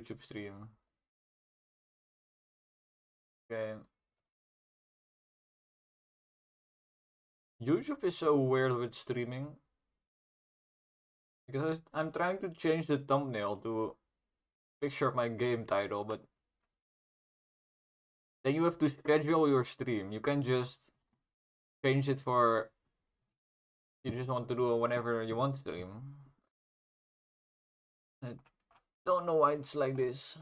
YouTube stream. Okay. YouTube is so weird with streaming. Because I'm trying to change the thumbnail to picture of my game title, but then you have to schedule your stream. You can just change it for you just want to do it whenever you want to stream. I don't know why it's like this.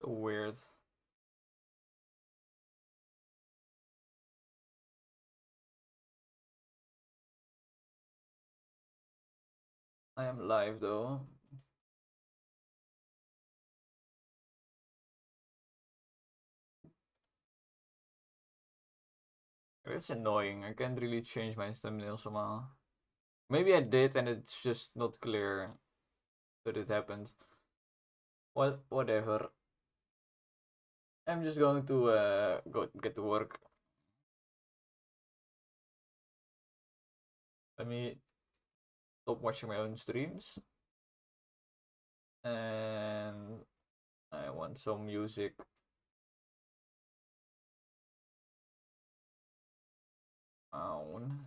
So weird. I am live though. It's annoying. I can't really change my thumbnail somehow. Maybe I did and it's just not clear that it happened. Whatever. I'm just going to go get to work. Let me stop watching my own streams. And I want some music. On.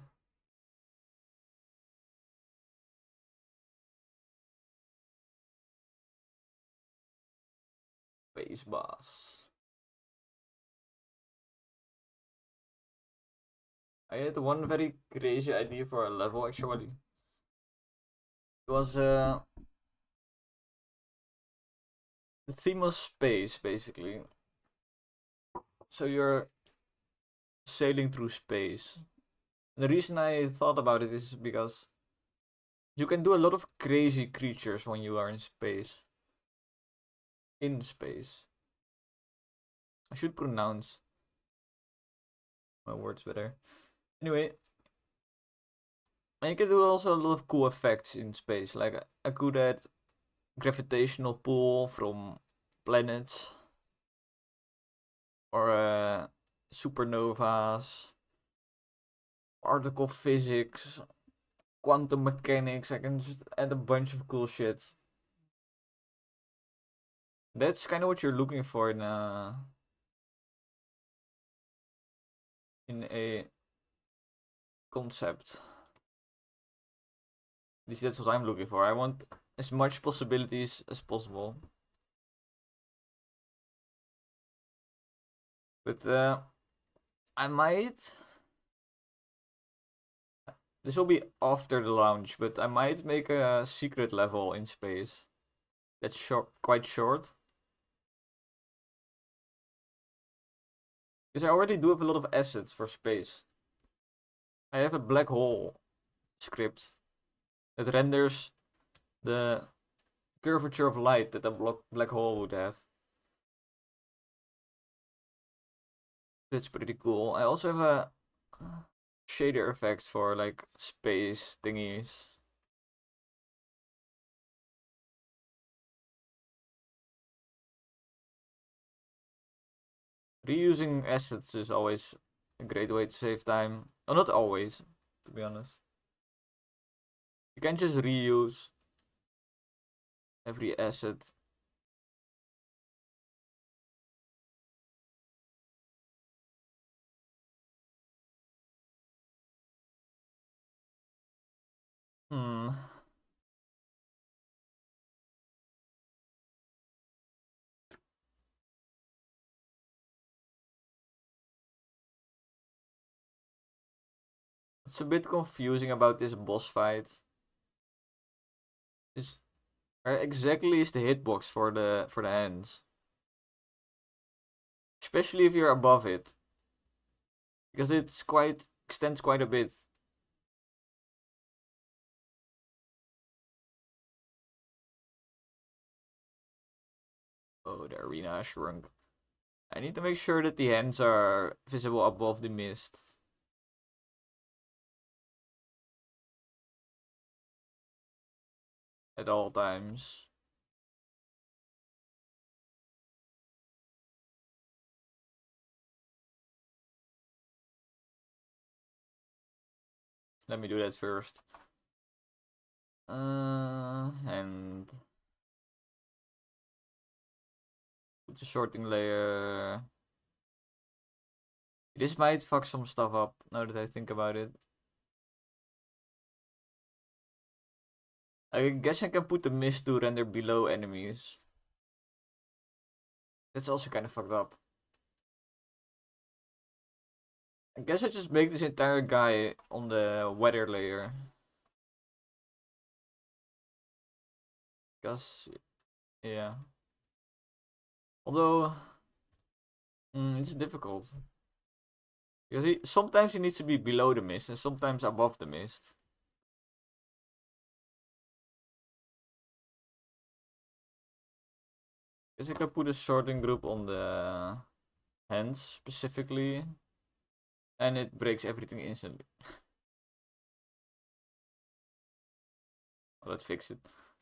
Space Boss. I had one very crazy idea for a level actually. It was the theme was space basically. So you're sailing through space. And the reason I thought about it is because you can do a lot of crazy creatures when you are in space. In space. I should pronounce my words better. Anyway, and you can do also a lot of cool effects in space. Like I could add gravitational pull from planets, or supernovas, particle physics, quantum mechanics. I can just add a bunch of cool shit. That's kind of what you're looking for in a concept. At least that's what I'm looking for. I want as much possibilities as possible. But I might. This will be after the launch, but I might make a secret level in space. That's short, quite short. Because I already do have a lot of assets for space. I have a black hole script that renders the curvature of light that a black hole would have. That's pretty cool. I also have a shader effects for like space thingies. Reusing assets is always a great way to save time. Oh, not always, to be honest. You can just reuse every asset. It's a bit confusing about this boss fight. Where exactly is the hitbox for the hands? Especially if you're above it. Because it's extends quite a bit. Oh, the arena shrunk. I need to make sure that the hands are visible above the mist. at all times. Let me do that first. And put the sorting layer. This might fuck some stuff up now that I think about it. I guess I can put the mist to render below enemies. That's also kind of fucked up. I guess I just make this entire guy on the weather layer. Because, yeah. Although, it's difficult. Because sometimes he needs to be below the mist and sometimes above the mist. Guess I can put a sorting group on the hands specifically. And it breaks everything instantly. Let's fix it.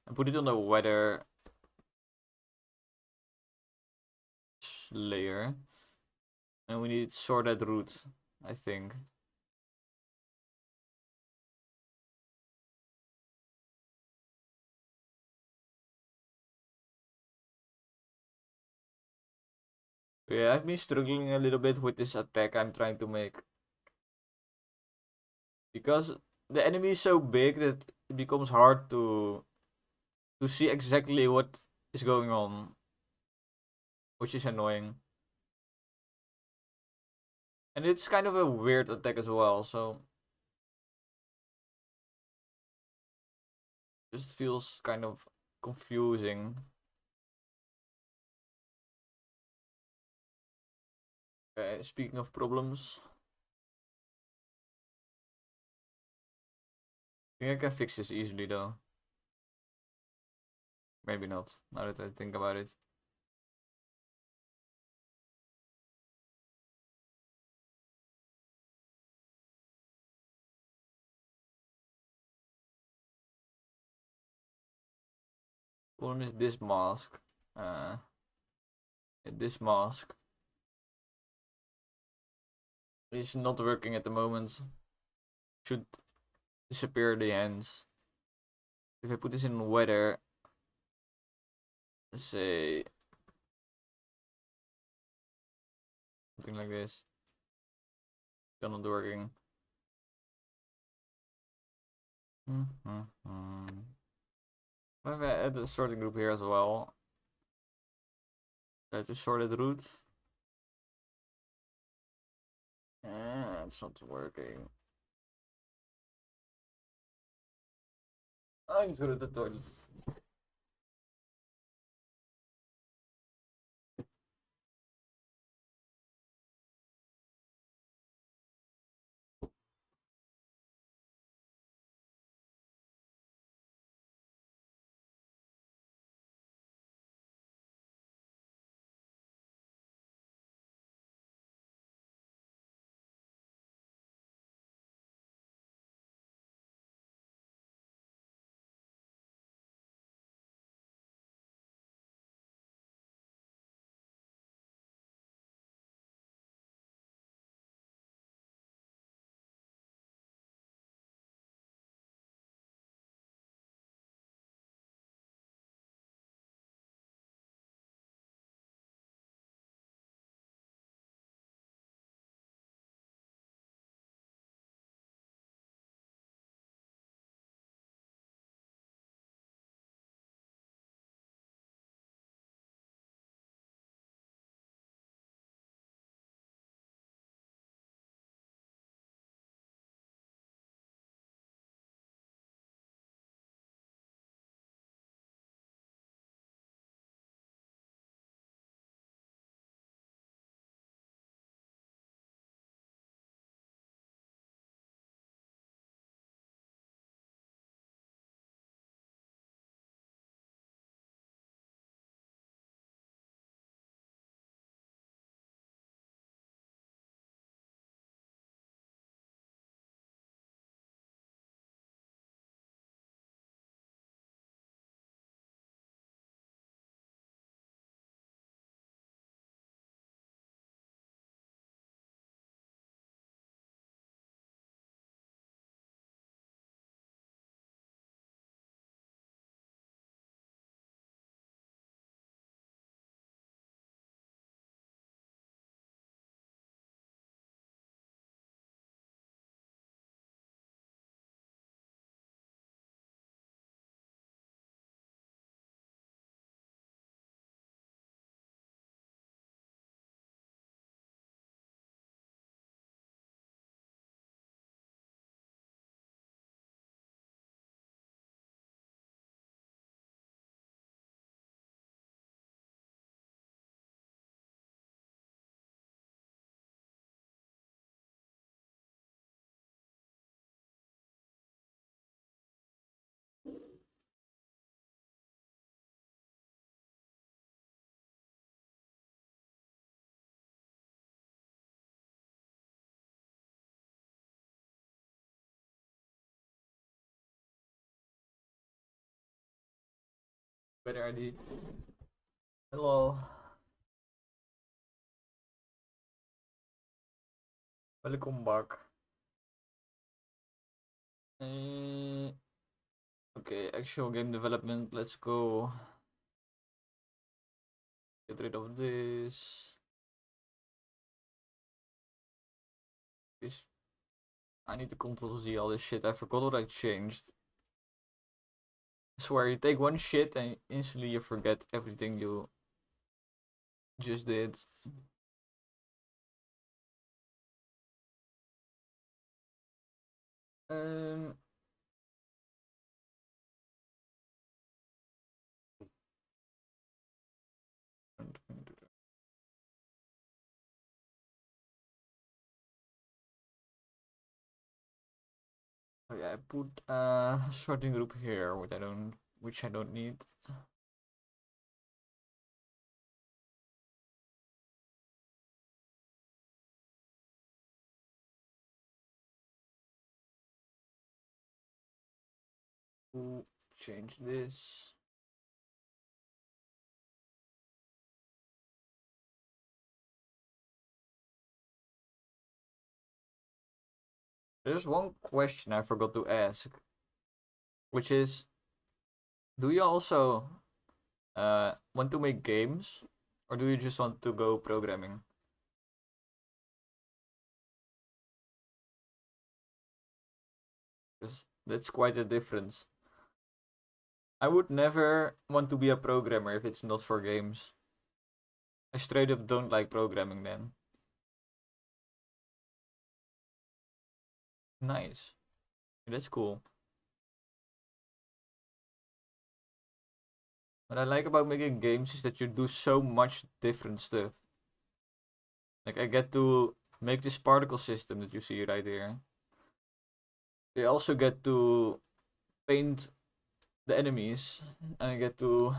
And put it on the weather layer. And we need sorted root, I think. Yeah, I've been struggling a little bit with this attack I'm trying to make. Because the enemy is so big that it becomes hard to see exactly what is going on. Which is annoying. And it's kind of a weird attack as well, so just feels kind of confusing. Speaking of problems, I think I can fix this easily though. Maybe not, now that I think about it. One is this mask. This mask is not working at the moment. Should disappear the hands. If I put this in weather, let's say something like this, still not working. Maybe I add a sorting group here as well. Try to sort it root. It's not working. I'm good at the toilet. Better ID. Hello. Welcome back. Okay, actual game development. Let's go. Get rid of this. This. I need to control Z all this shit. I forgot what I changed. I swear, you take one shit and instantly you forget everything you just did. Um. Oh yeah, I put sorting group here, which I don't need. Change this. There's one question I forgot to ask, which is, do you also want to make games, or do you just want to go programming? Because that's quite a difference. I would never want to be a programmer if it's not for games. I straight up don't like programming then. Nice. That's cool. What I like about making games is that you do so much different stuff. Like, I get to make this particle system that you see right here. You also get to paint the enemies, and I get to,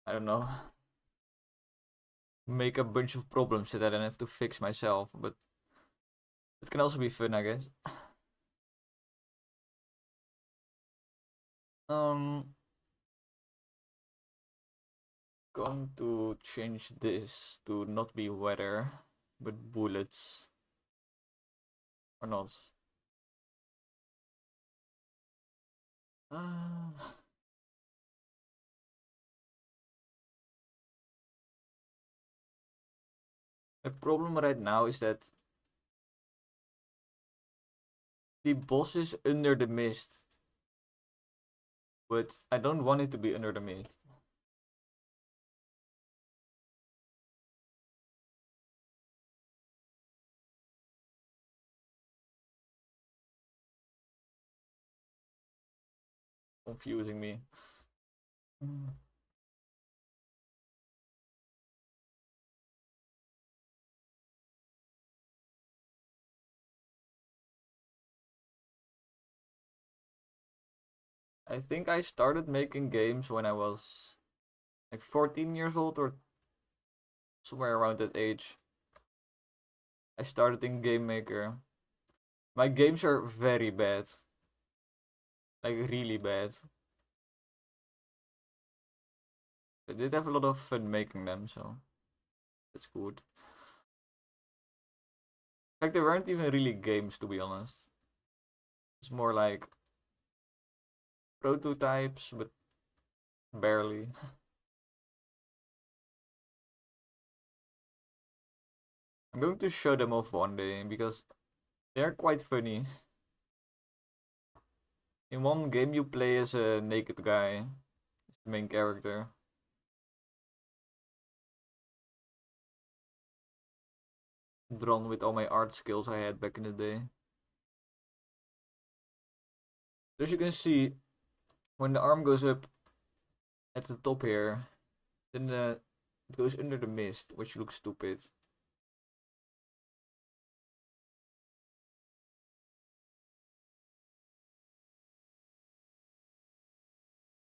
I don't know, make a bunch of problems that I then have to fix myself. But it can also be fun, I guess. Going to change this to not be weather, but bullets. Or not. The problem right now is that the boss is under the mist. But I don't want it to be under the mist. Confusing me. I think I started making games when I was like 14 years old or somewhere around that age. I started in Game Maker. My games are very bad. Like really bad. I did have a lot of fun making them, so that's good. In fact, they weren't even really games, to be honest. It's more like prototypes, but barely. I'm going to show them off one day because they're quite funny. In one game, you play as a naked guy, the main character. Drawn with all my art skills I had back in the day. As you can see, when the arm goes up at the top here, then it goes under the mist, which looks stupid.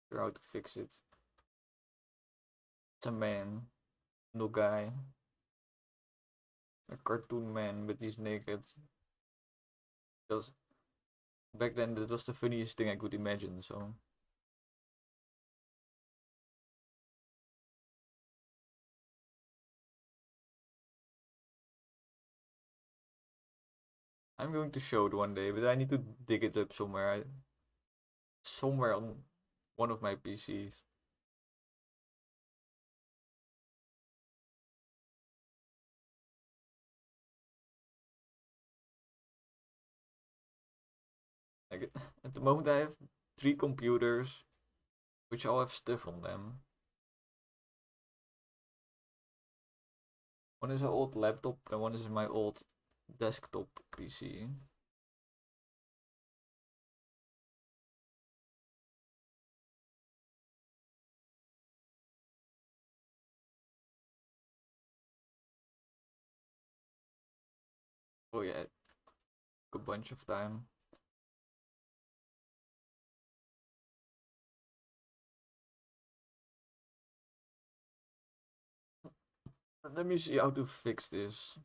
Figure out how to fix it. It's a man, no guy. A cartoon man, but he's naked. Because back then that was the funniest thing I could imagine, so I'm going to show it one day, but I need to dig it up somewhere. Somewhere on one of my PCs. Like at the moment, I have 3 computers, which all have stuff on them. One is an old laptop, and one is my old desktop PC. Oh yeah, a bunch of time. Let me see how to fix this.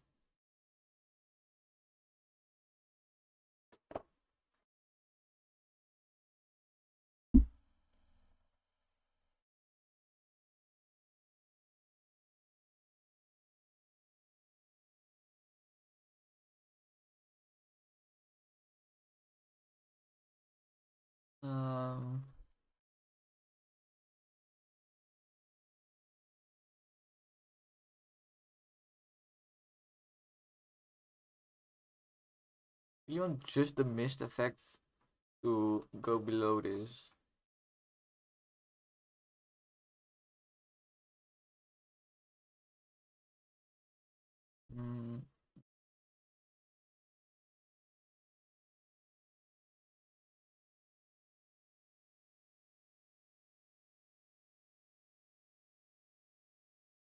Um, you want just the mist effect to go below this. Mm,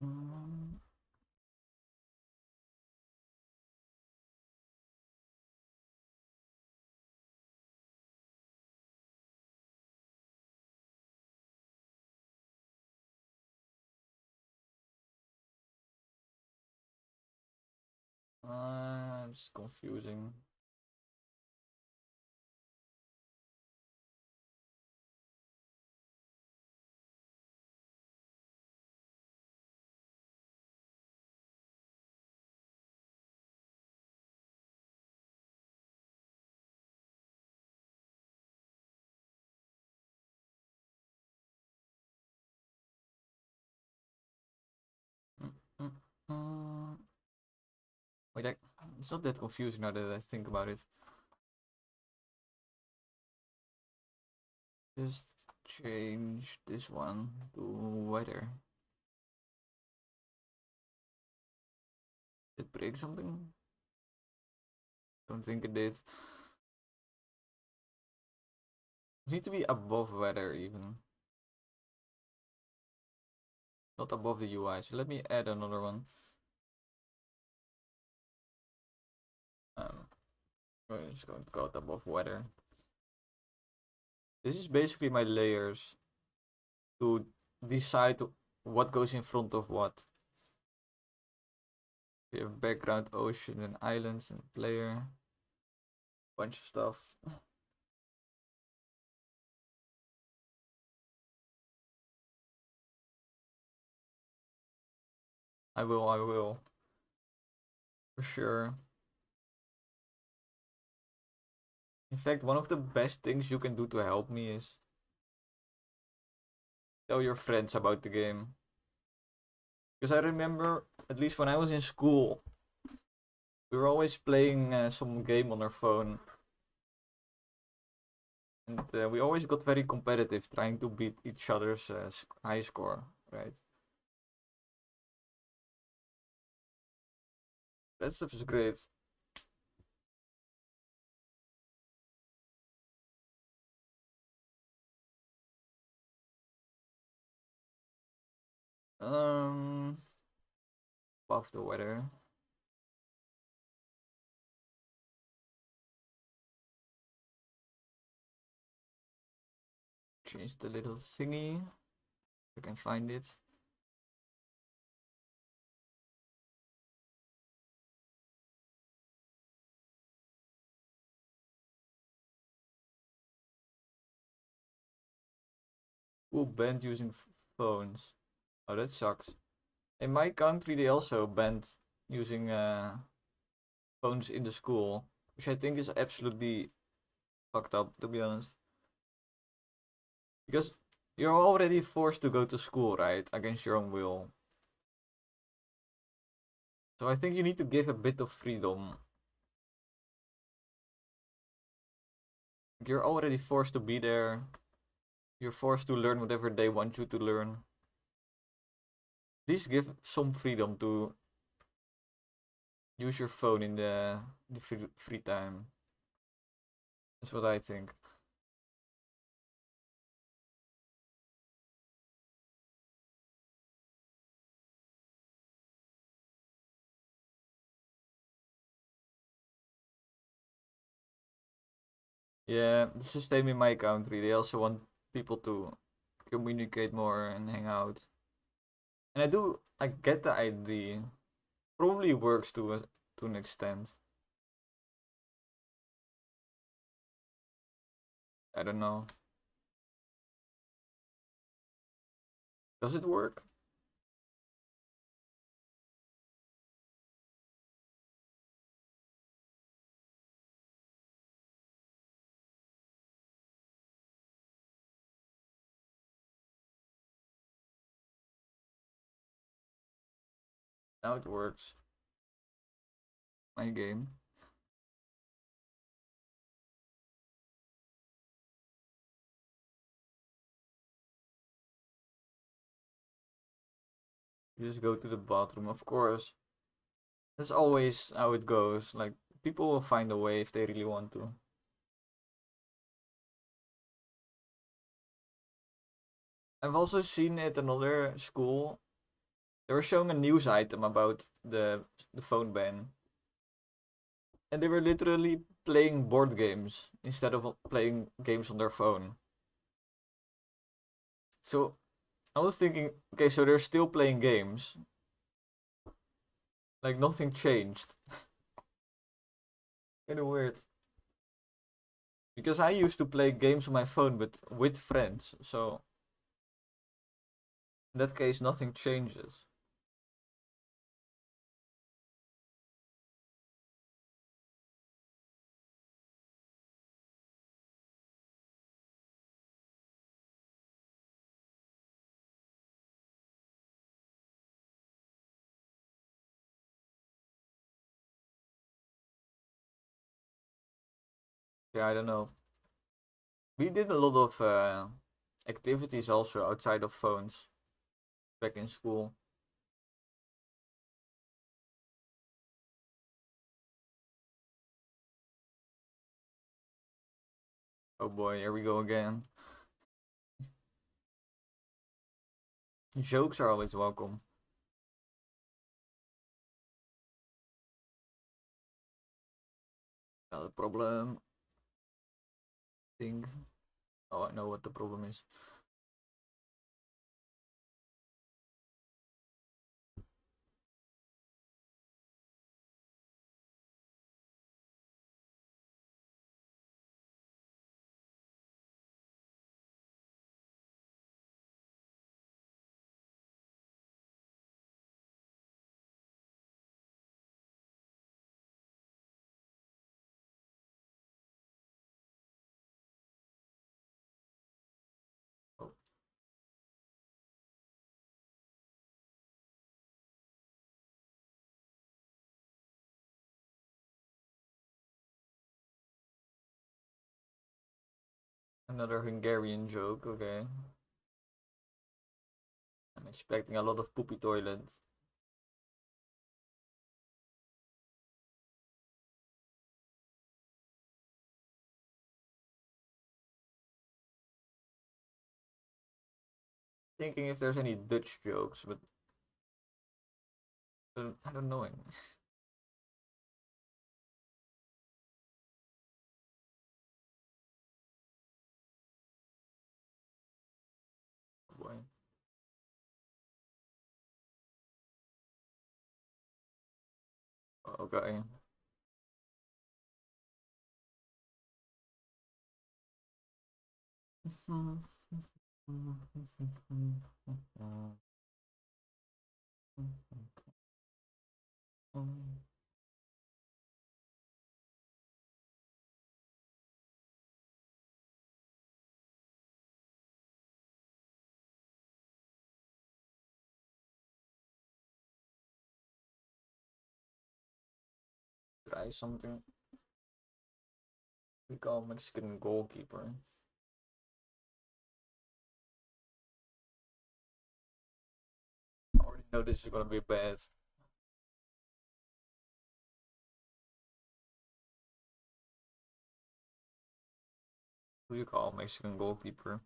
mm. It's confusing. Mm, mm, mm. Wait, it's not that confusing now that I think about it. Just change this one to weather. Did it break something? Don't think it did. It needs to be above weather even. Not above the UI. So let me add another one. We're just going to go above weather. This is basically my layers to decide what goes in front of what. We have background, ocean, and islands, and player. Bunch of stuff. I will. For sure. In fact, one of the best things you can do to help me is tell your friends about the game. Because I remember, at least when I was in school, we were always playing some game on our phone. And we always got very competitive, trying to beat each other's high score, right? That stuff is great. Um, Above the weather. Change the little thingy. If I can find it. Who banned using phones? Oh, that sucks. In my country, they also banned using phones in the school. which I think is absolutely fucked up, to be honest. Because you're already forced to go to school, right? Against your own will. So I think you need to give a bit of freedom. You're already forced to be there. You're forced to learn whatever they want you to learn. Please give some freedom to use your phone in the free time. That's what I think. Yeah, the system in my country, they also want people to communicate more and hang out. And I get the idea. Probably works to an extent. I don't know. Does it work? Now it works. My game. You just go to the bathroom, of course. That's always how it goes. Like, people will find a way if they really want to. I've also seen at another school, they were showing a news item about the phone ban. And they were literally playing board games instead of playing games on their phone. So I was thinking, okay, so they're still playing games. Like nothing changed. Kind of weird. Because I used to play games on my phone, but with friends. So in that case, nothing changes. Yeah, I don't know. We did a lot of activities also outside of phones back in school. Oh boy, here we go again. Jokes are always welcome. Not a problem. Think. Oh, I know what the problem is. Oh, another Hungarian joke. Okay, I'm expecting a lot of poopy toilets. Thinking if there's any Dutch jokes, but I don't know any. Boy. Okay. Try something. We call Mexican goalkeeper. I already know this is gonna be bad. Who do you call Mexican goalkeeper?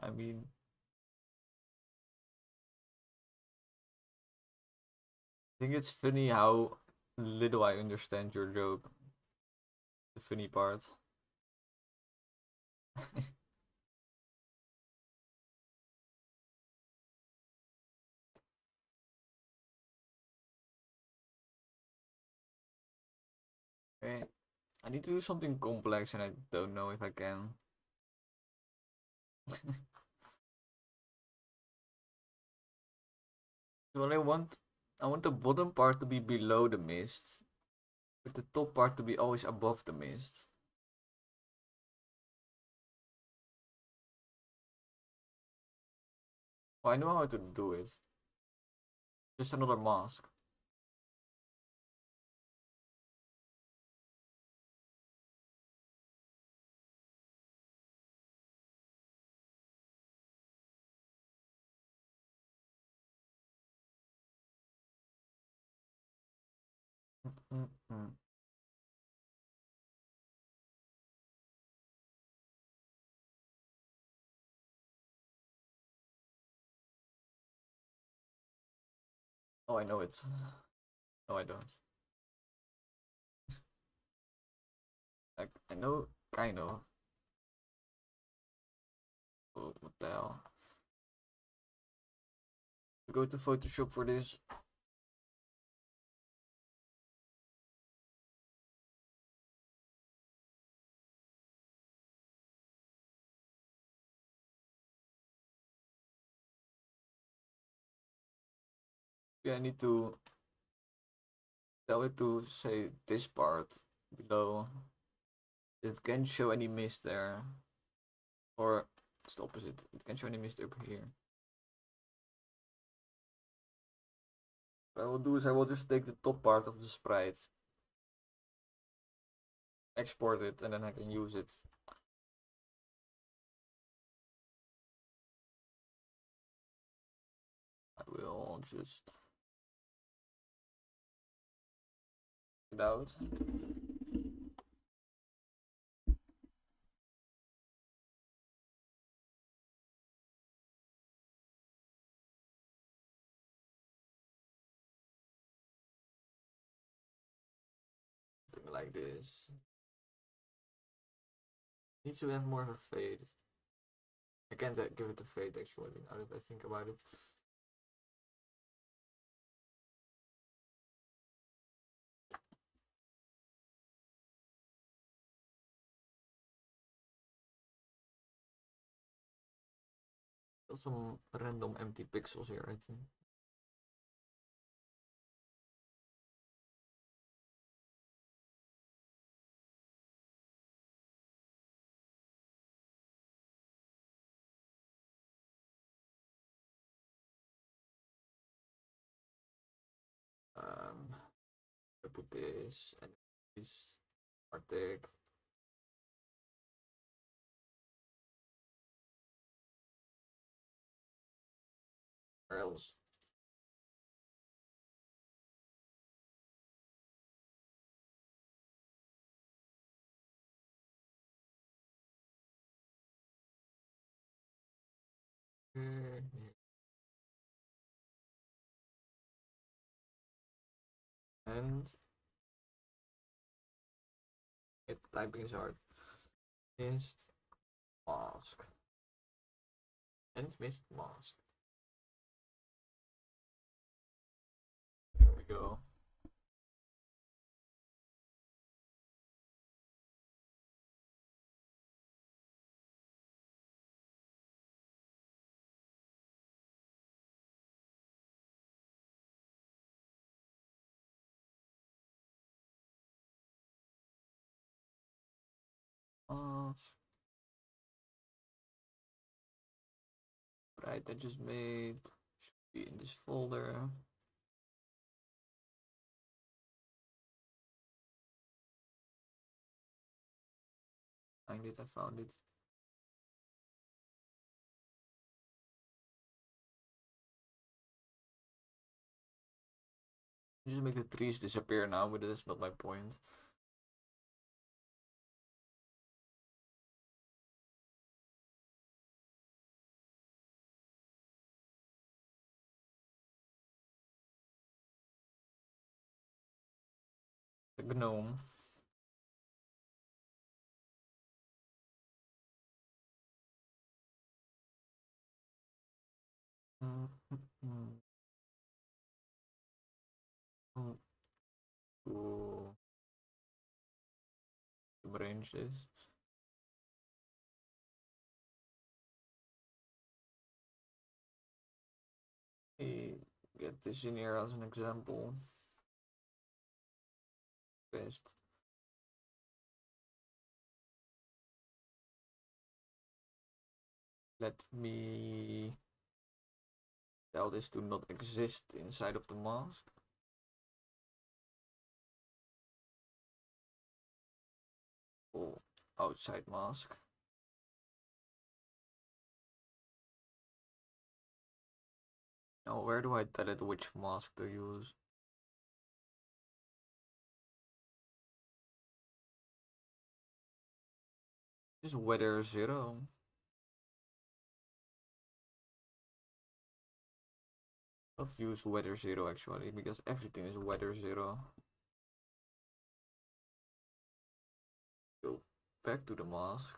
I mean, I think it's funny how little I understand your joke. The funny part. Okay, I need to do something complex and I don't know if I can. Well, I want the bottom part to be below the mist, with the top part to be always above the mist. Well, I know how to do it. Just another mask. Mm-mm. Oh, I know it. No, I don't. I know, kind of. Oh, what the hell? Go to Photoshop for this. Yeah, I need to tell it to say this part below. It can't show any mist there. Or it's the opposite. It can't show any mist over here. What I will do is I will just take the top part of the sprite, export it, and then I can use it. I will just it out. Something like this. Needs to have more of a fade. I can't give it a fade actually, now that I think about it. Got some random empty pixels here, I think. I put this and this Arctic. Where else? And it typing is hard. Mist. Mask. And missed mask. There we go. Mask. Right, I just made. Should be in this folder. Find it, I found it. Just make the trees disappear now, but that's not my point. The gnome. To arrange this. Get this in here as an example. Best. Let me tell this to not exist inside of the mask. Oh, outside mask. Now, where do I tell it which mask to use? Just weather 0. I've used weather 0 actually, because everything is weather 0. Go back to the mask.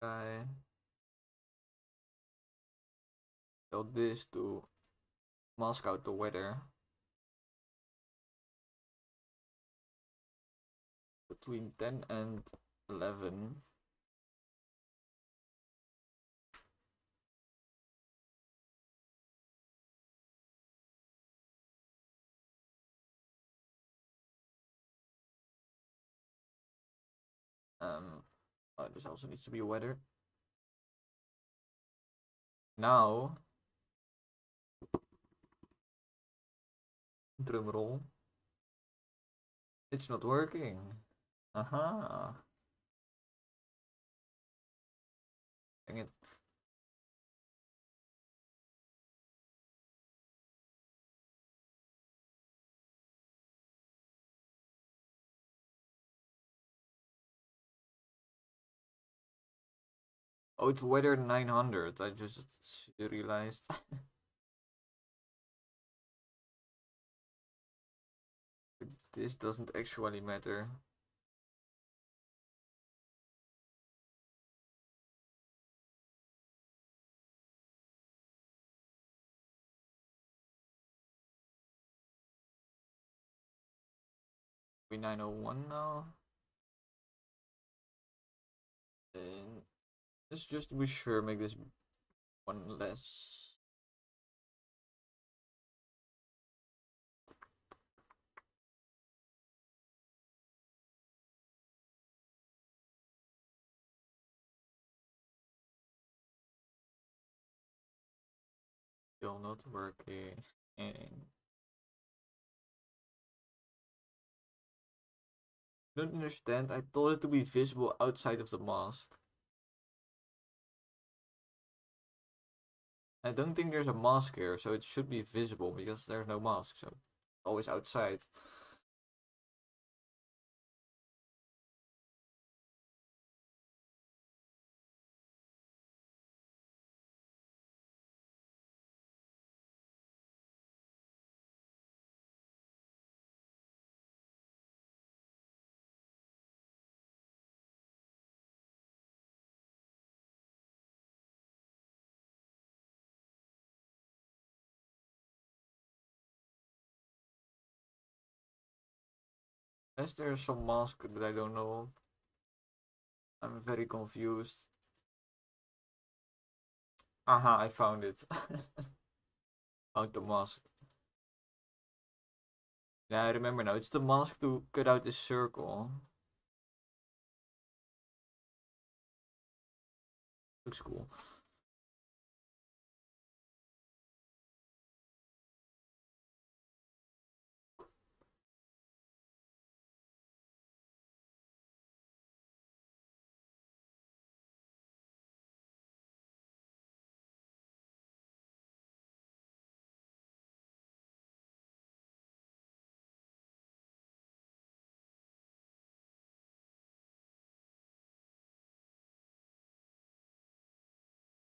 I tell this to mask out the weather between 10 and 11. This also needs to be weather. Now, drum roll. It's not working. Aha. Dang it. Oh, it's weather 900. I just realized. This doesn't actually matter. We 901 now. And let's just be sure, make this one less. Still not working. Don't understand. I told it to be visible outside of the mask. I don't think there's a mask here, so it should be visible because there's no mask, so always outside. Unless there's some mask that I don't know. I'm very confused. Aha, I found it. Found the mask. Yeah, I remember now. It's the mask to cut out this circle. Looks cool.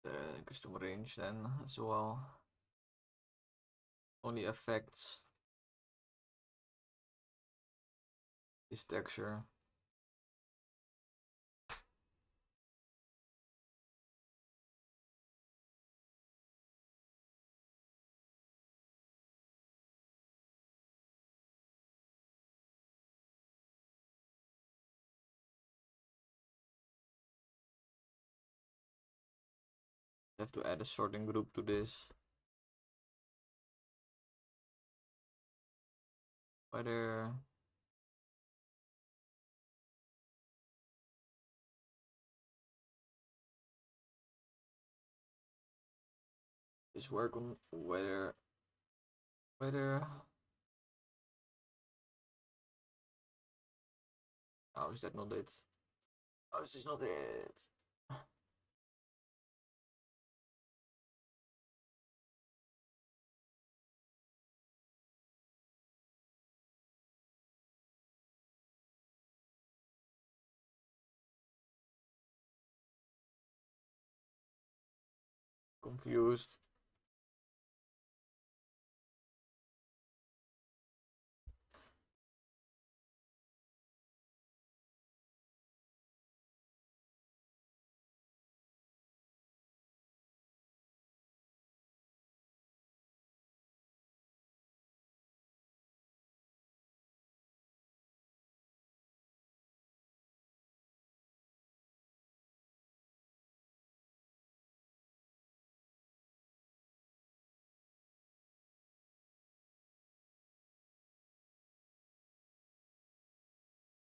The custom range then as well. Only affects this texture. I have to add a sorting group to this. Whether this work on whether how is that not it? How is this not it? Confused.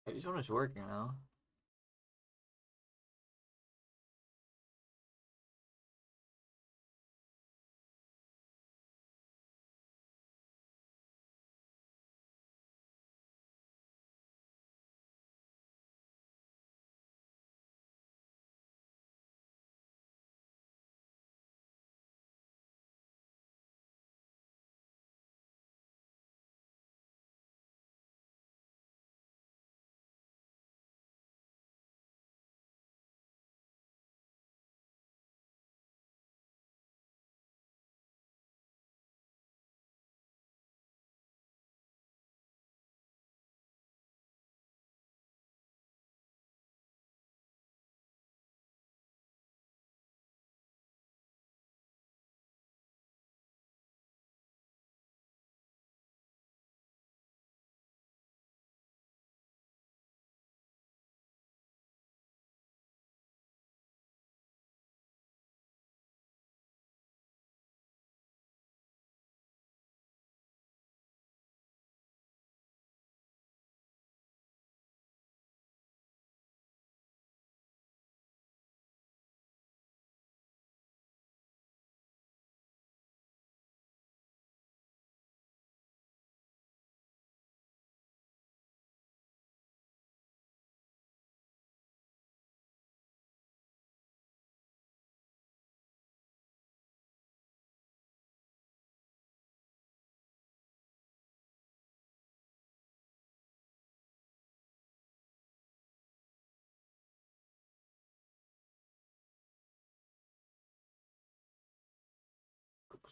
Hey, this one is working now.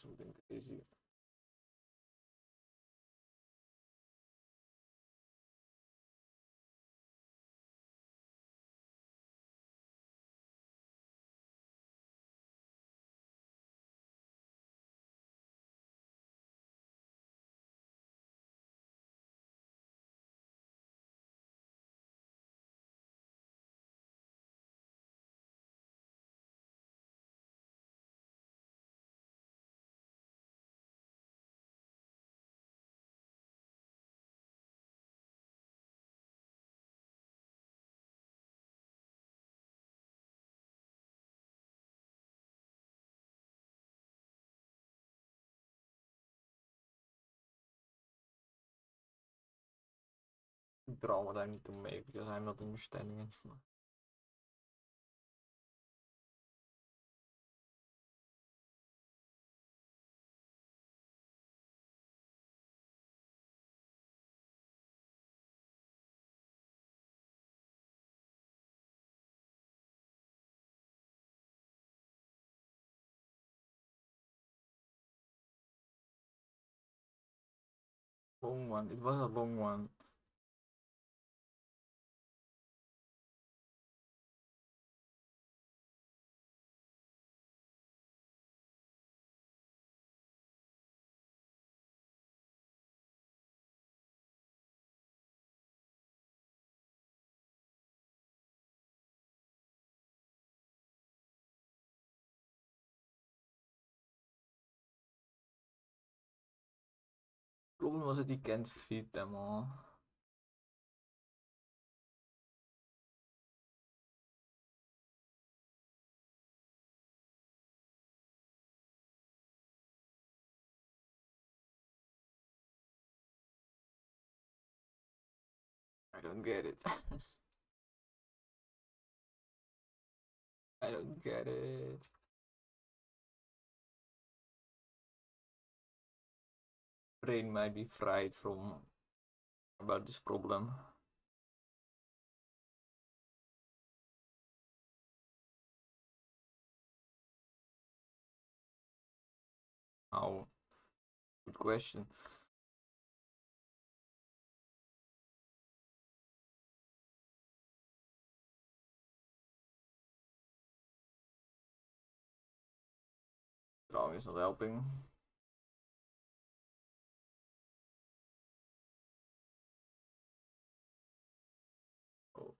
Something crazy. draw what I need to make because I'm not understanding anymore. Long one. It was a long one. Problem was that he can't feed them all. I don't get it. I don't get it. Brain might be fried from about this problem. How? Good question. Drawing is not helping. Oh.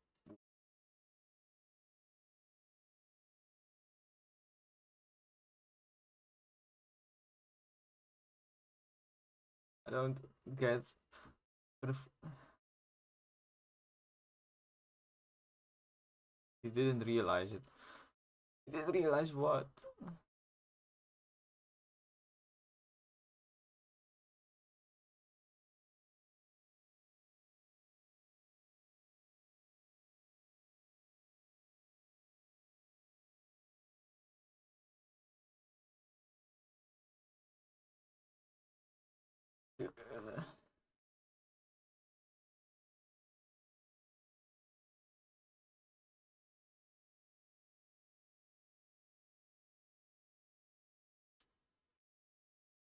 I don't get. He didn't realize it. He didn't realize what?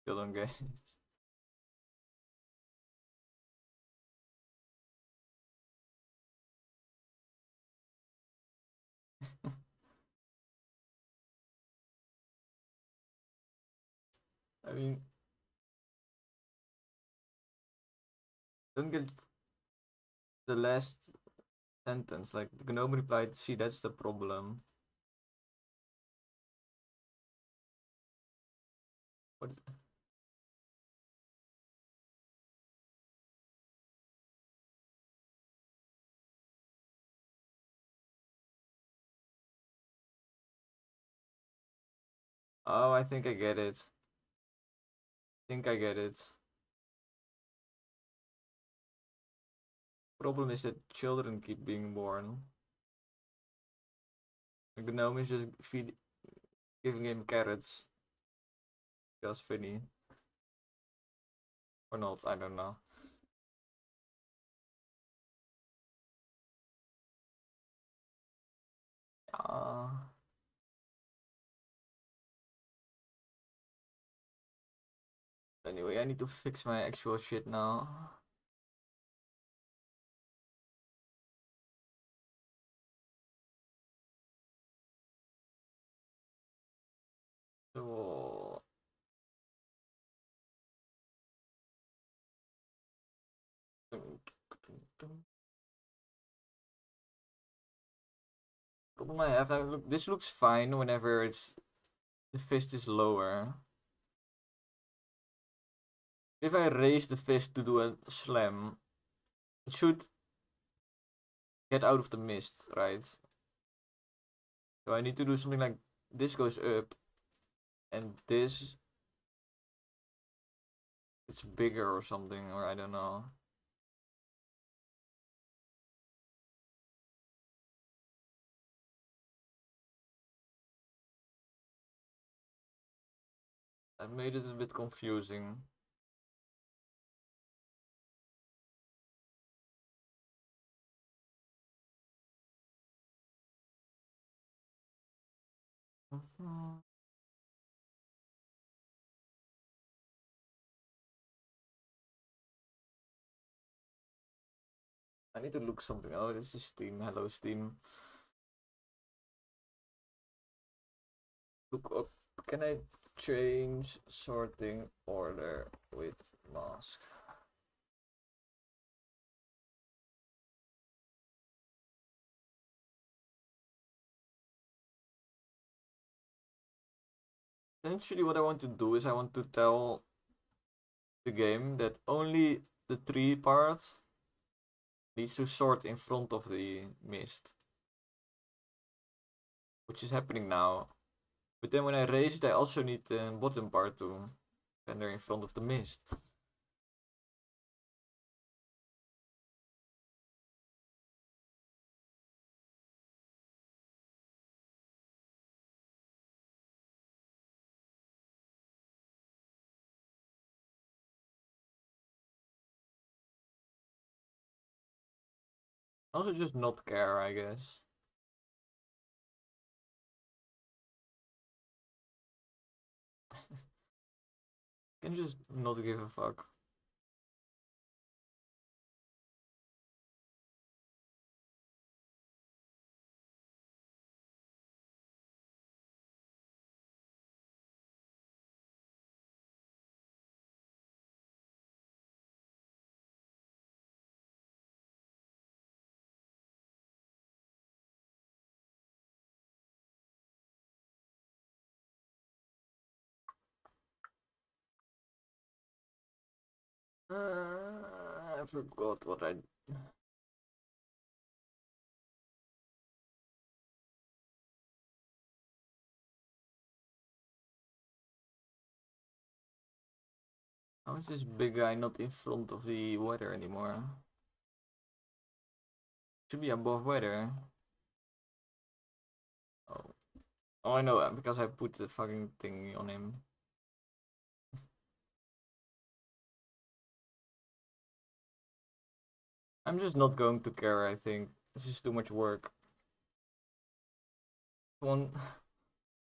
Still don't get it. I mean, don't get the last sentence. Like, the gnome replied, see, that's the problem. What? Oh, I think I get it. I think I get it. Problem is that children keep being born. The gnome is just giving him carrots. Just funny. Or not, I don't know. Anyway, I need to fix my actual shit now. So problem I have, this looks fine whenever the fist is lower. If I raise the fist to do a slam, it should get out of the mist, right? So I need to do something like this goes up, and this it's bigger or something, or I don't know. I made it a bit confusing. I need to look something out. This is Steam. Hello, Steam. Look up. Can I change sorting order with mask? Essentially, what I want to do is I want to tell the game that only the tree part needs to sort in front of the mist, which is happening now. But then when I raise it, I also need the bottom part to render in front of the mist. Also, just not care, I guess. Can just not give a fuck. I forgot what I. How is this big guy not in front of the weather anymore? Should be above weather. Oh. Oh, I know, because I put the fucking thing on him. I'm just not going to care, I think. This is too much work. One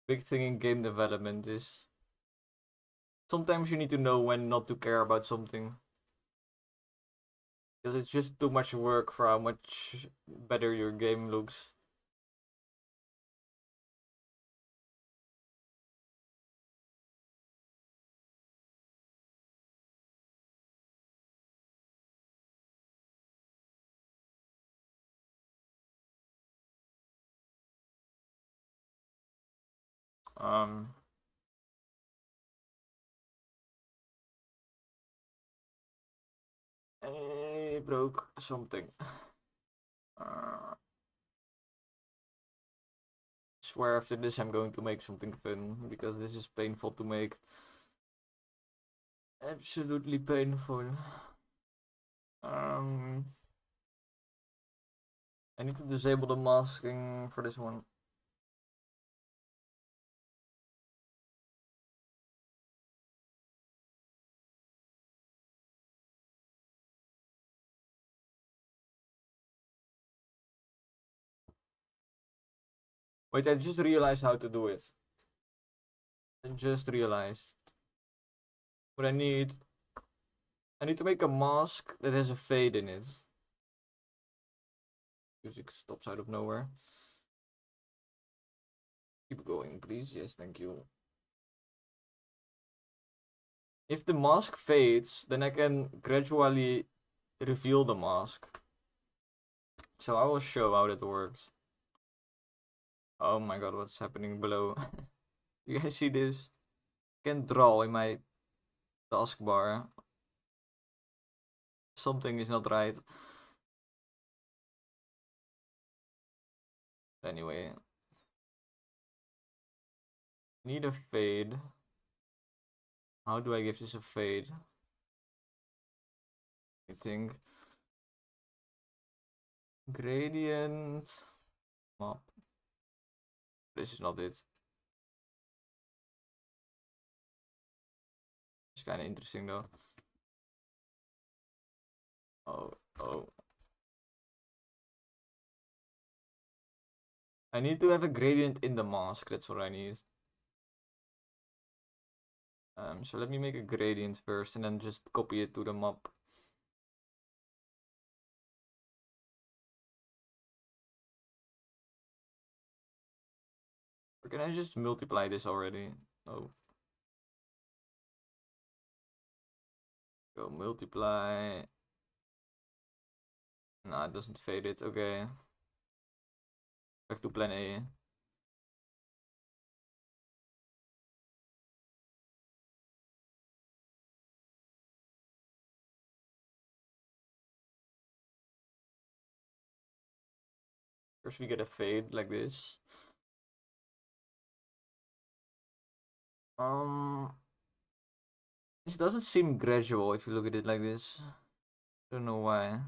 big thing in game development is sometimes you need to know when not to care about something. Because it's just too much work for how much better your game looks. Um, I broke something. Swear after this I'm going to make something fun because this is painful to make. Absolutely painful. I need to disable the masking for this one. Wait, I just realized how to do it. I just realized. What I need to make a mask that has a fade in it. Music stops out of nowhere. Keep going, please. Yes, thank you. If the mask fades, then I can gradually reveal the mask. So I will show how that works. Oh my god, what's happening below? You guys see this? I can draw in my taskbar. Something is not right. Anyway. Need a fade. How do I give this a fade? I think. Gradient. Map. This is not it. It's kind of interesting though. Oh. I need to have a gradient in the mask. That's what I need. So let me make a gradient first and then just copy it to the map. Or can I just multiply this already? Oh. Go multiply. Nah, it doesn't fade it. Okay. Back to plan A. First we get a fade like this. This doesn't seem gradual if you look at it like this. Don't know why.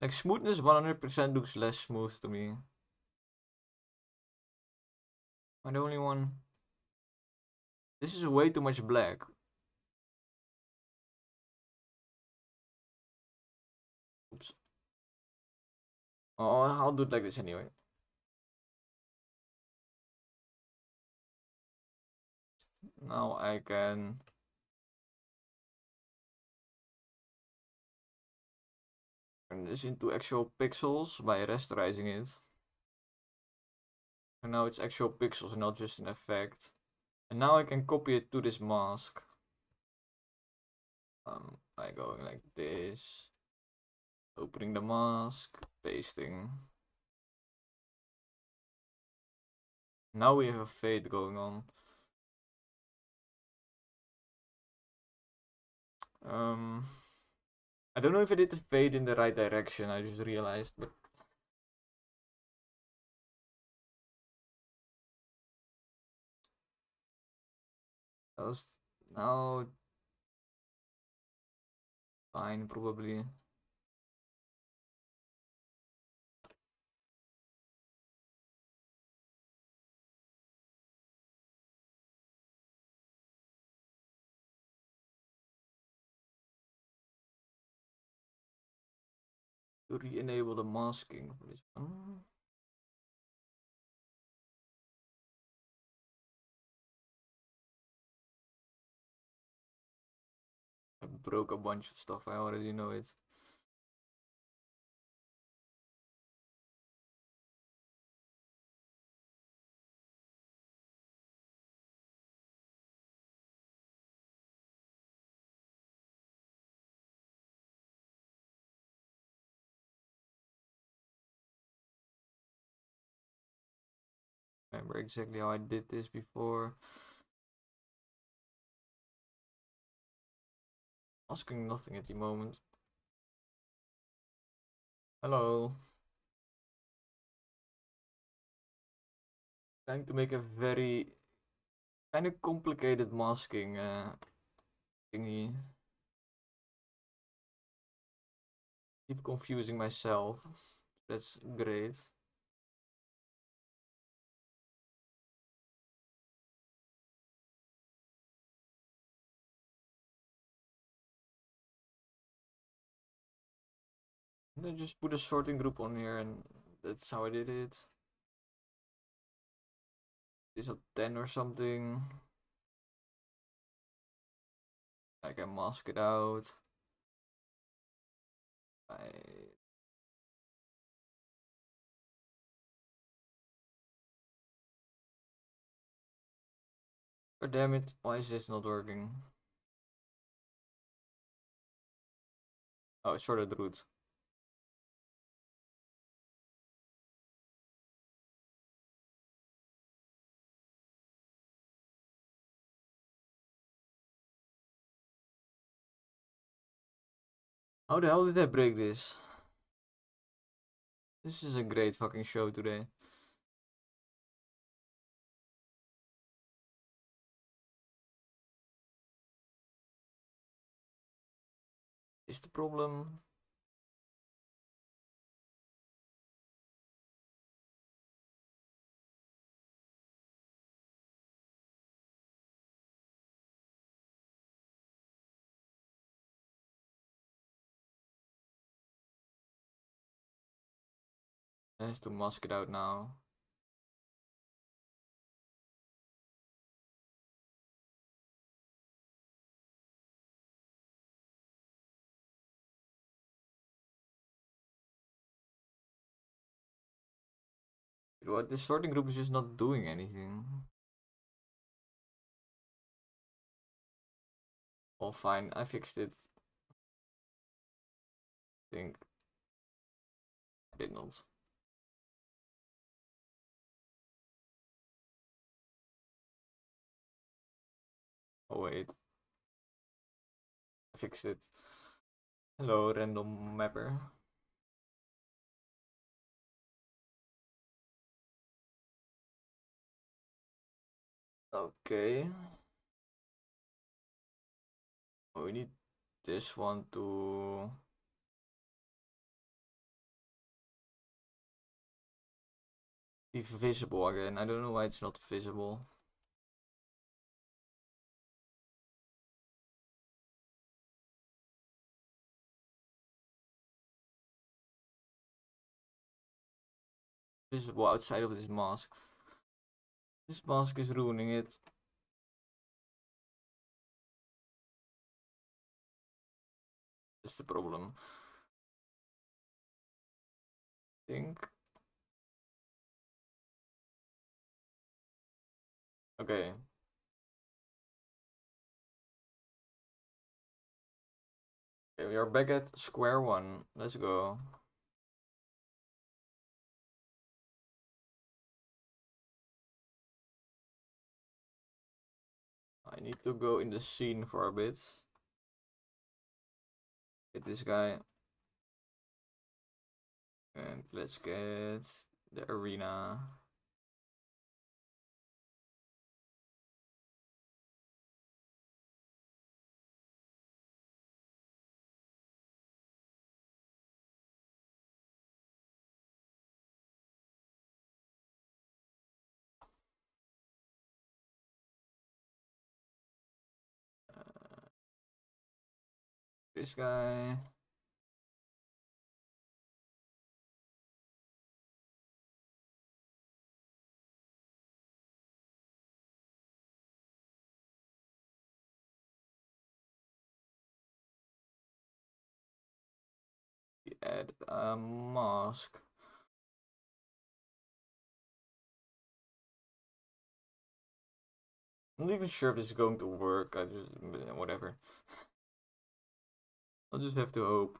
Like smoothness 100% looks less smooth to me. I'm the only one. This is way too much black. Oops. Oh, I'll do it like this anyway. Now I can turn this into actual pixels by rasterizing it. And now it's actual pixels and not just an effect. And now I can copy it to this mask. By going like this. Opening the mask, pasting. Now we have a fade going on. I don't know if I did the fade in the right direction, I just realized, but that was now fine probably. To re-enable the masking for this one. I broke a bunch of stuff, I already know it. I remember exactly how I did this before. Asking nothing at the moment. Hello. Trying to make a very kind of complicated masking thingy. Keep confusing myself. That's great. And then just put a sorting group on here and that's how I did it. This a 10 or something. I can mask it out. Oh damn it, why is this not working? Oh, sorted root. How the hell did I break this? This is a great fucking show today. Is the problem? It has to mask it out now. What? This sorting group is just not doing anything. Oh, fine. I fixed it. I think I did not. Oh, wait. I fixed it. Hello, random mapper. Okay. Oh, we need this one to be visible again. I don't know why it's not visible. Visible outside of this mask. This mask is ruining it. That's the problem. I think. Okay. Okay, we are back at square one. Let's go. I need to go in the scene for a bit. Get this guy. And let's get the arena. This guy. Add a mask. I'm not even sure if this is going to work. I just whatever. I'll just have to hope.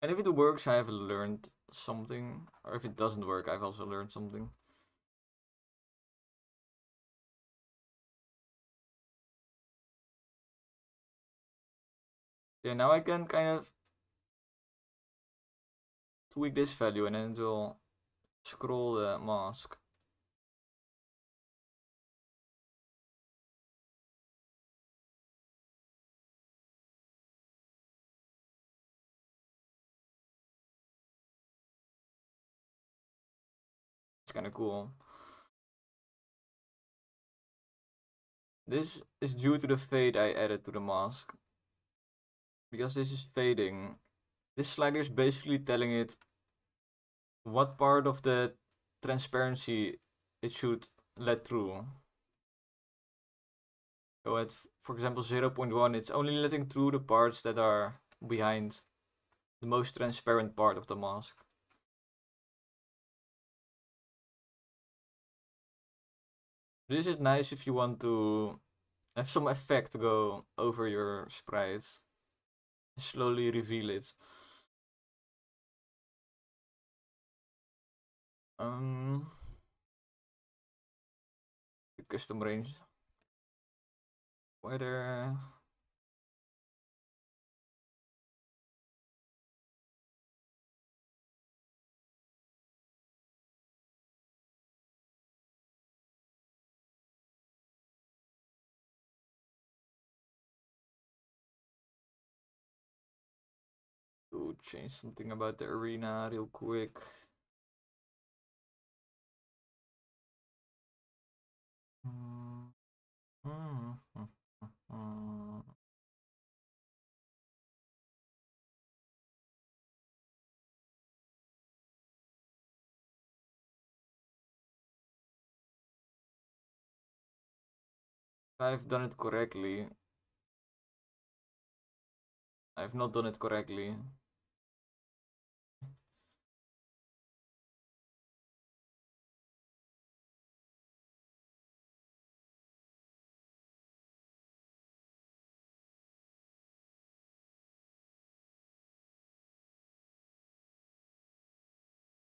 And if it works, I have learned something. Or if it doesn't work, I've also learned something. Yeah, now I can kind of tweak this value and then it will scroll the mask. It's kind of cool. This is due to the fade I added to the mask. Because this is fading. This slider is basically telling it what part of the transparency it should let through. So at, for example, 0.1, it's only letting through the parts that are behind the most transparent part of the mask. This is nice if you want to have some effect go over your sprite. Slowly reveal it. The custom range. Weather. To change something about the arena real quick. I've done it correctly. I've not done it correctly.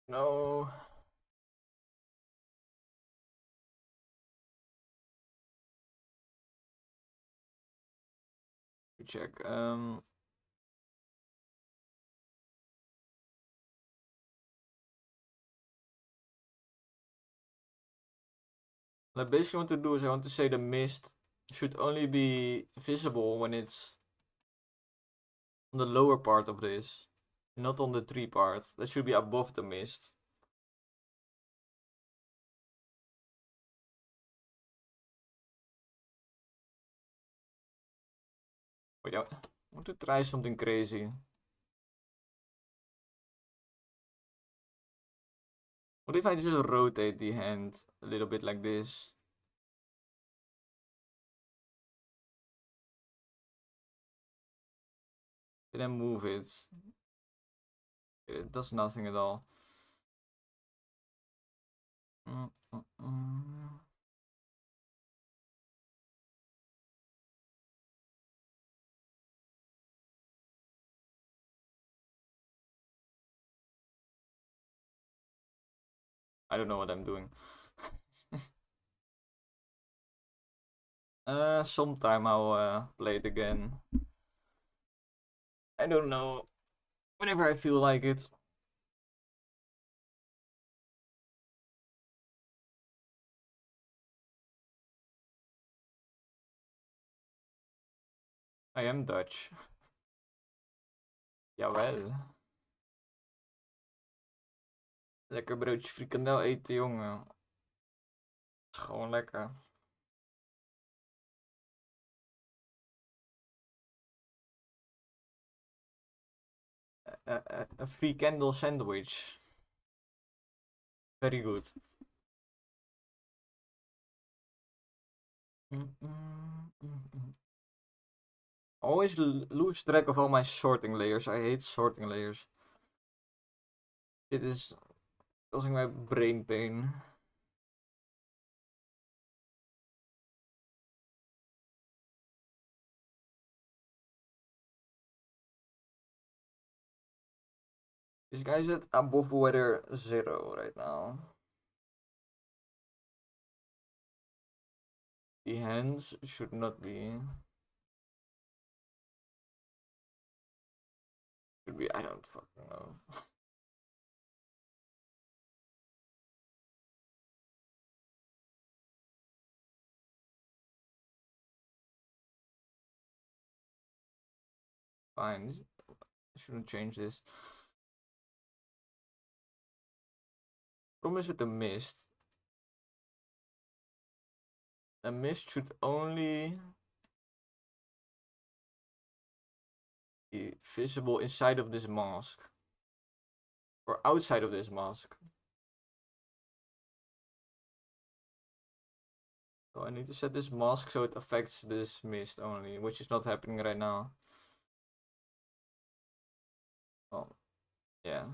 No. Check. What I basically want to do is I want to say the mist should only be visible when it's on the lower part of this, not on the tree part. That should be above the mist. Wait, I want to try something crazy. What if I just rotate the hand a little bit like this? And then move it. It does nothing at all. I don't know what I'm doing. Sometime I'll play it again. I don't know. Whenever I feel like it. I am Dutch. Jawel. Lekker broodje frikandel eten, jongen. Is gewoon lekker. A free candle sandwich. Very good. Always lose track of all my sorting layers. I hate sorting layers. It is causing my brain pain. This guy's at above weather 0 right now. The hands should not be. Should be, I don't fucking know. Fine. I shouldn't change this. Problem is with the mist. The mist should only be visible inside of this mask. Or outside of this mask. So I need to set this mask so it affects this mist only, which is not happening right now. Oh, yeah.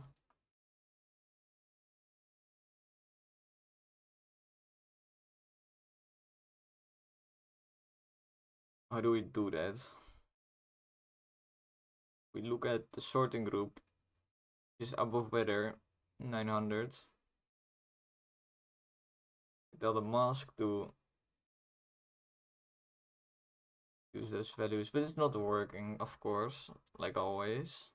How do we do that? We look at the sorting group, which is above weather 900. Tell the mask to use those values, but it's not working, of course, like always.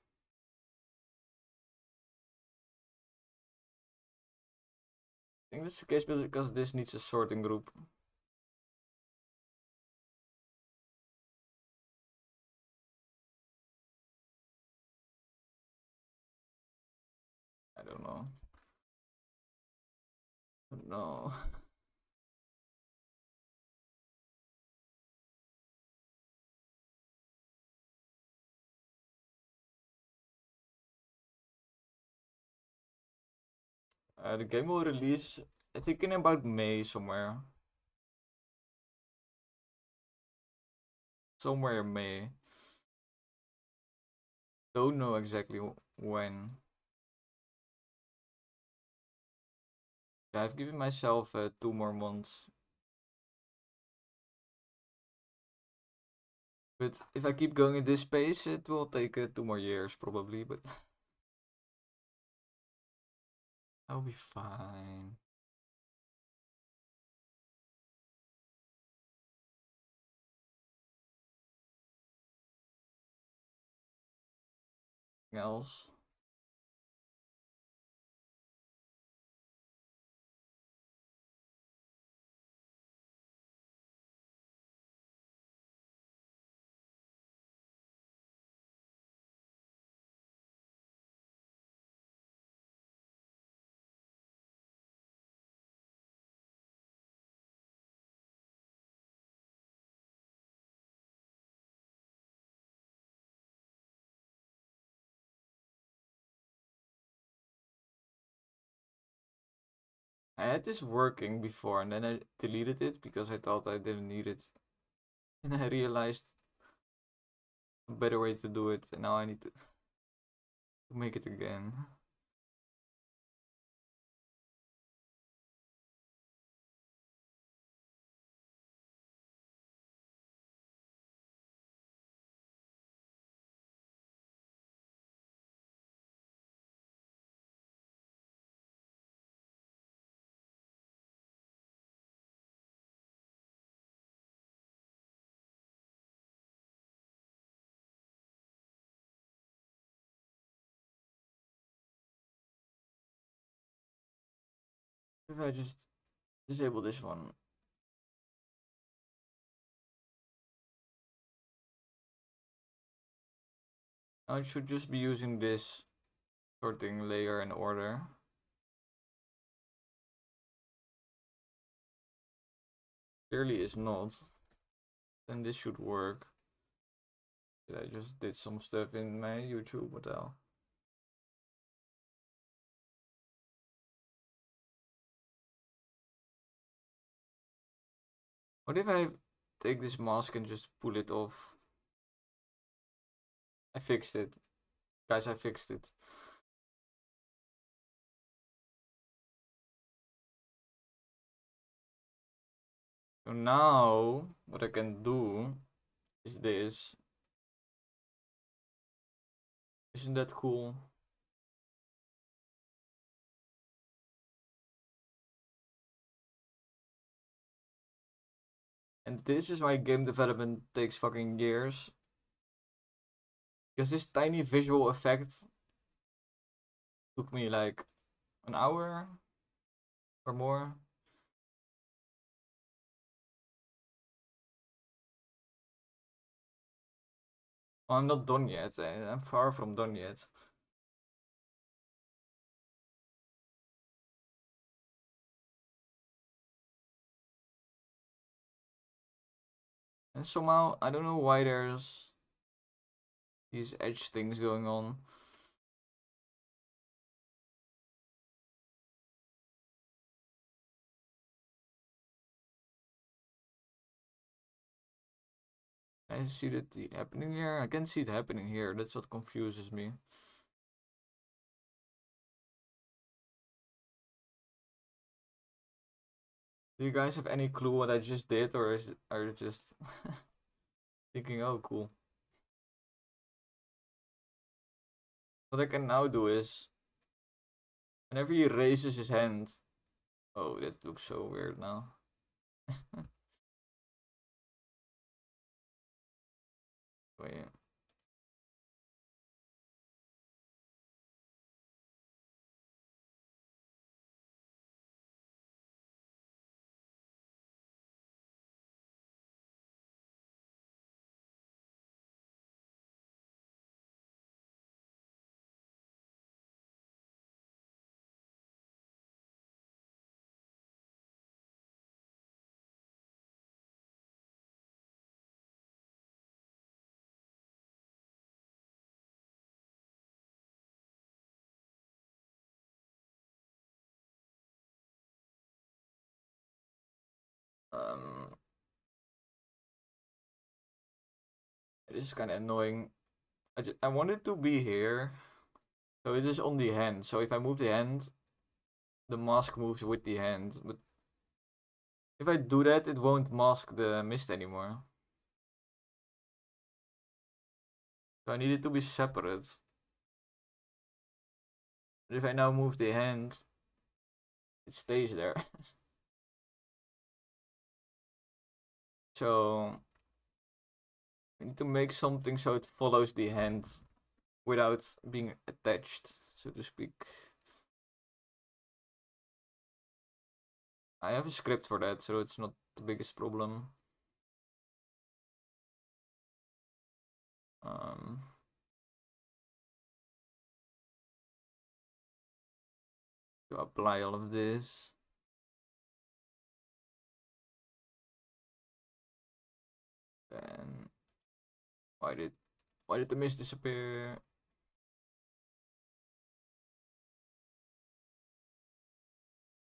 I think this is the case because this needs a sorting group. I don't know. No. The game will release, I think, in about May somewhere. somewhere in May. Don't know exactly when. Yeah, I've given myself 2 more months. But if I keep going at this pace, it will take 2 more years probably, but I'll be fine. Else. I had this working before and then I deleted it because I thought I didn't need it. And I realized a better way to do it and now I need to make it again. If I just disable this one. I should just be using this sorting layer in order. Clearly is not. Then this should work. I just did some stuff in my YouTube, what the hell? What if I take this mask and just pull it off? I fixed it. Guys, I fixed it. So now, what I can do is this. Isn't that cool? And this is why game development takes fucking years. Because this tiny visual effect took me like an hour or more. Oh, I'm not done yet. I'm far from done yet. And somehow, I don't know why there's these edge things going on. I see that happening here. I can see it happening here. That's what confuses me. Do you guys have any clue what I just did, or are you just thinking, oh, cool? What I can now do is, whenever he raises his hand, oh, that looks so weird now. Wait. Um, It is kind of annoying. I want it to be here. So it is on the hand. So if I move the hand, the mask moves with the hand. But if I do that, it won't mask the mist anymore. So I need it to be separate. But if I now move the hand, it stays there. So I need to make something so it follows the hand without being attached, so to speak. I have a script for that, so it's not the biggest problem. To apply all of this. Then why did the mist disappear?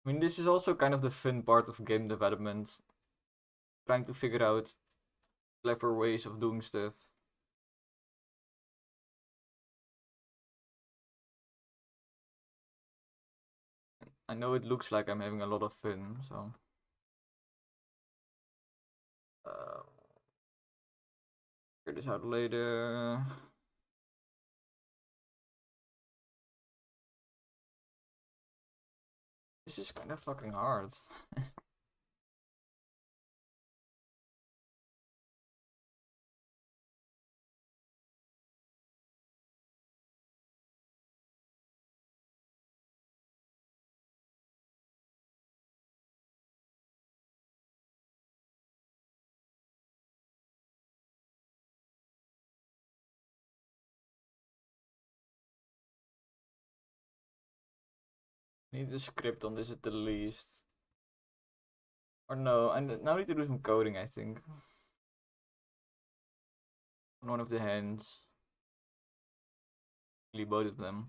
I mean, this is also kind of the fun part of game development. Trying to figure out clever ways of doing stuff. I know it looks like I'm having a lot of fun, so. Figure this out later. This is kind of fucking hard. Need a script on this at the least. Or no, I now need to do some coding, I think. On one of the hands. Really both of them.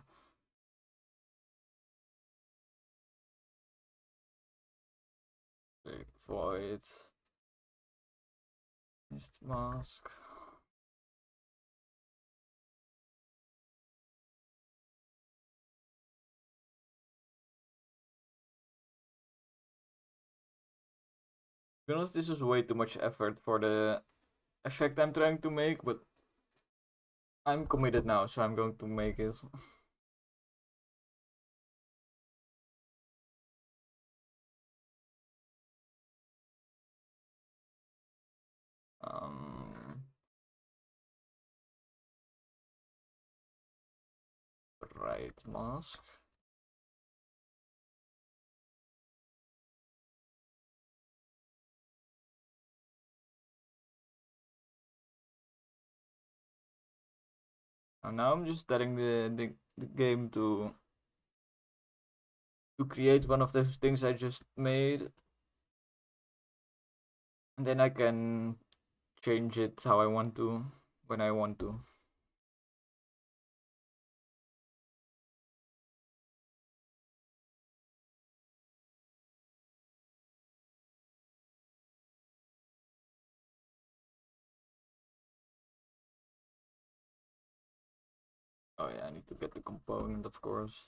Okay, void. Mist mask. To be honest, this is way too much effort for the effect I'm trying to make, but I'm committed now, so I'm going to make it. Right mask. And now I'm just telling the game to create one of those things I just made. And then I can change it how I want to, when I want to. Oh yeah, I need to get the component, of course.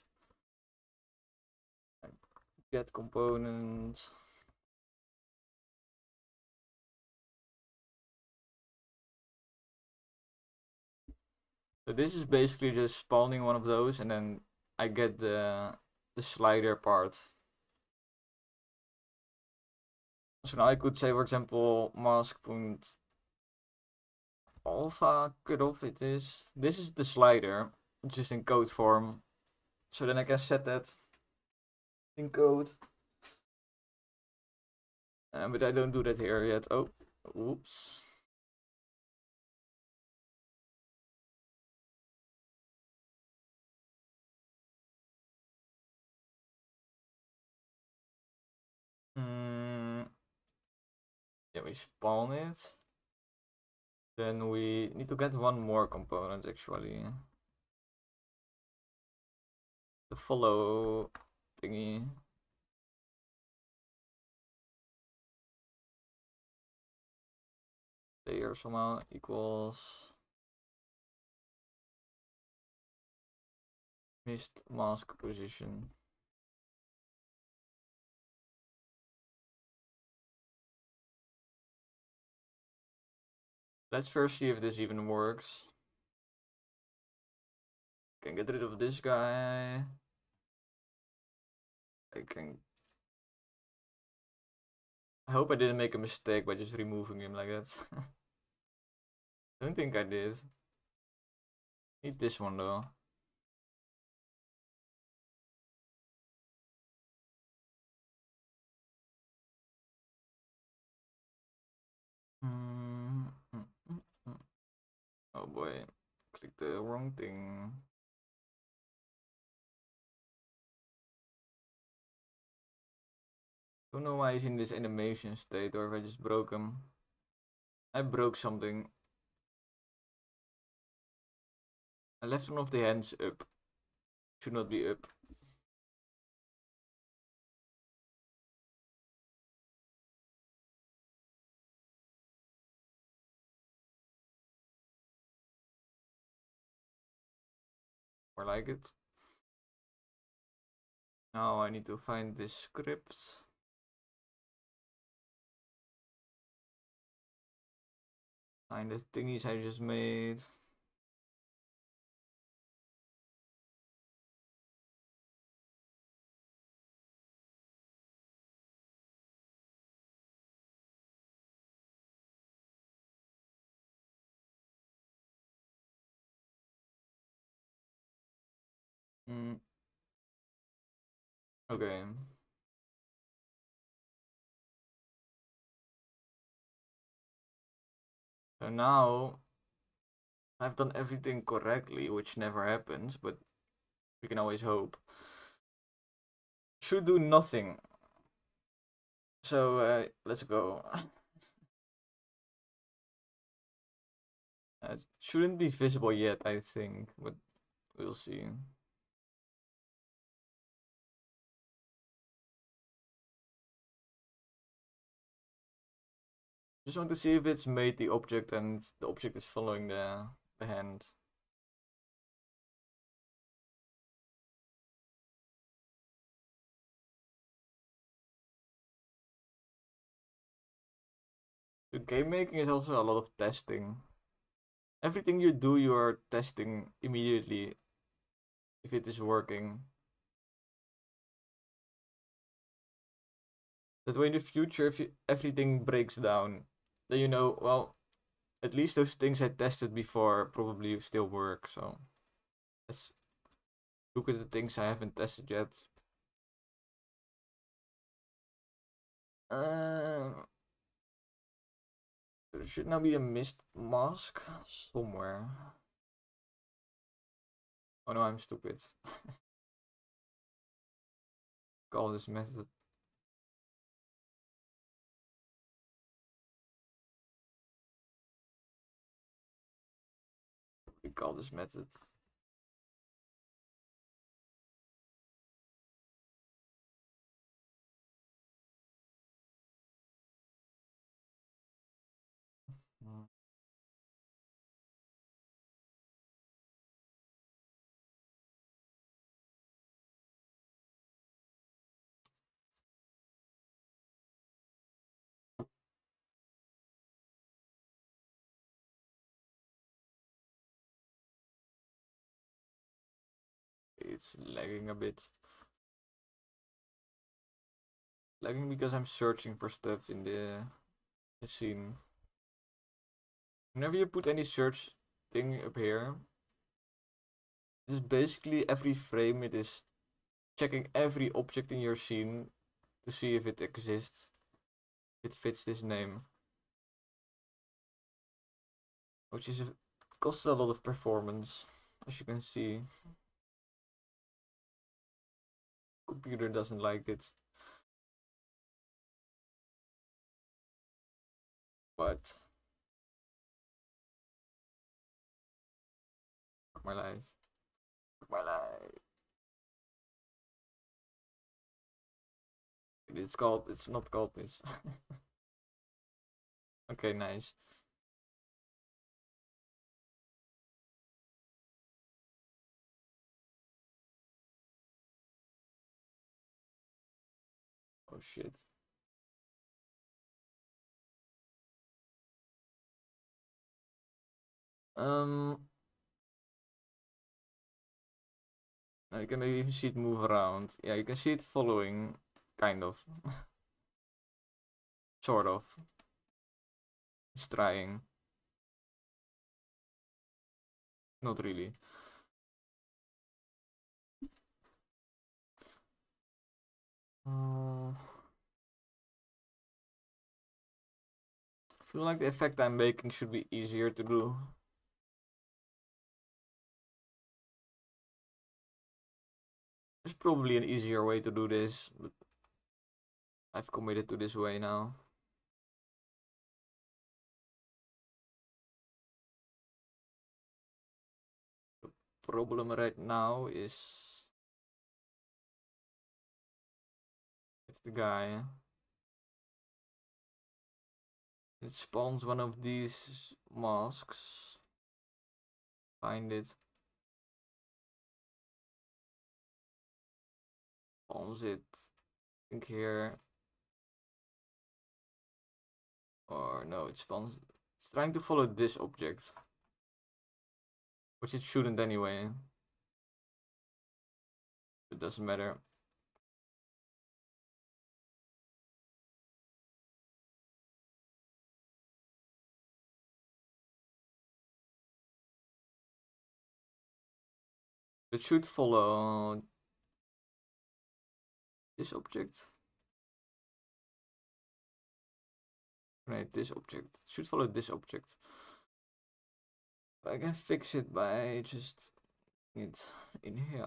Get components. So this is basically just spawning one of those, and then I get the slider part. So now I could say, for example, mask.alpha cutoff it is. This is the slider, just in code form. So then I can set that in code. But I don't do that here yet. Oh, oops. Yeah, we spawn it. Then we need to get one more component actually. The follow thingy. Layer somehow equals Missed mask position. Let's first see if this even works. Can get rid of this guy. I hope I didn't make a mistake by just removing him like that. Don't think I did. Need this one though. Oh boy, click the wrong thing. Don't know why he's in this animation state, or if I just broke him. I broke something. I left one of the hands up. Should not be up. Or like it. Now I need to find this script. Find the thingies I just made. Okay. So now I've done everything correctly, which never happens, but we can always hope. Should do nothing. So let's go. It shouldn't be visible yet, I think, but we'll see. Just want to see if it's made the object and the object is following the hand. The game making is also a lot of testing. Everything you do, you are testing immediately if it is working. That way in the future, if everything breaks down, then you know, well, at least those things I tested before probably still work. So let's look at the things I haven't tested yet. There should now be a mist mask somewhere. Oh no, I'm stupid. Call this method. We call this method. It's lagging a bit. Lagging because I'm searching for stuff in the scene. Whenever you put any search thing up here, it's basically every frame it is checking every object in your scene to see if it exists. It fits this name. Which is costs a lot of performance, as you can see. Computer doesn't like it. But my life. My life. It's not called this. Okay, nice. shit. Now you can maybe even see it move around. Yeah, you can see it following, kind of. Sort of. It's trying. Not really. I feel like the effect I'm making should be easier to do. There's probably an easier way to do this, but I've committed to this way now. The problem right now is if the guy, it spawns one of these masks. Find it. Spawns it. I think here. Or no, it spawns. It's trying to follow this object. Which it shouldn't anyway. It doesn't matter. It should follow this object. Right, this object. It should follow this object. I can fix it by just it in here.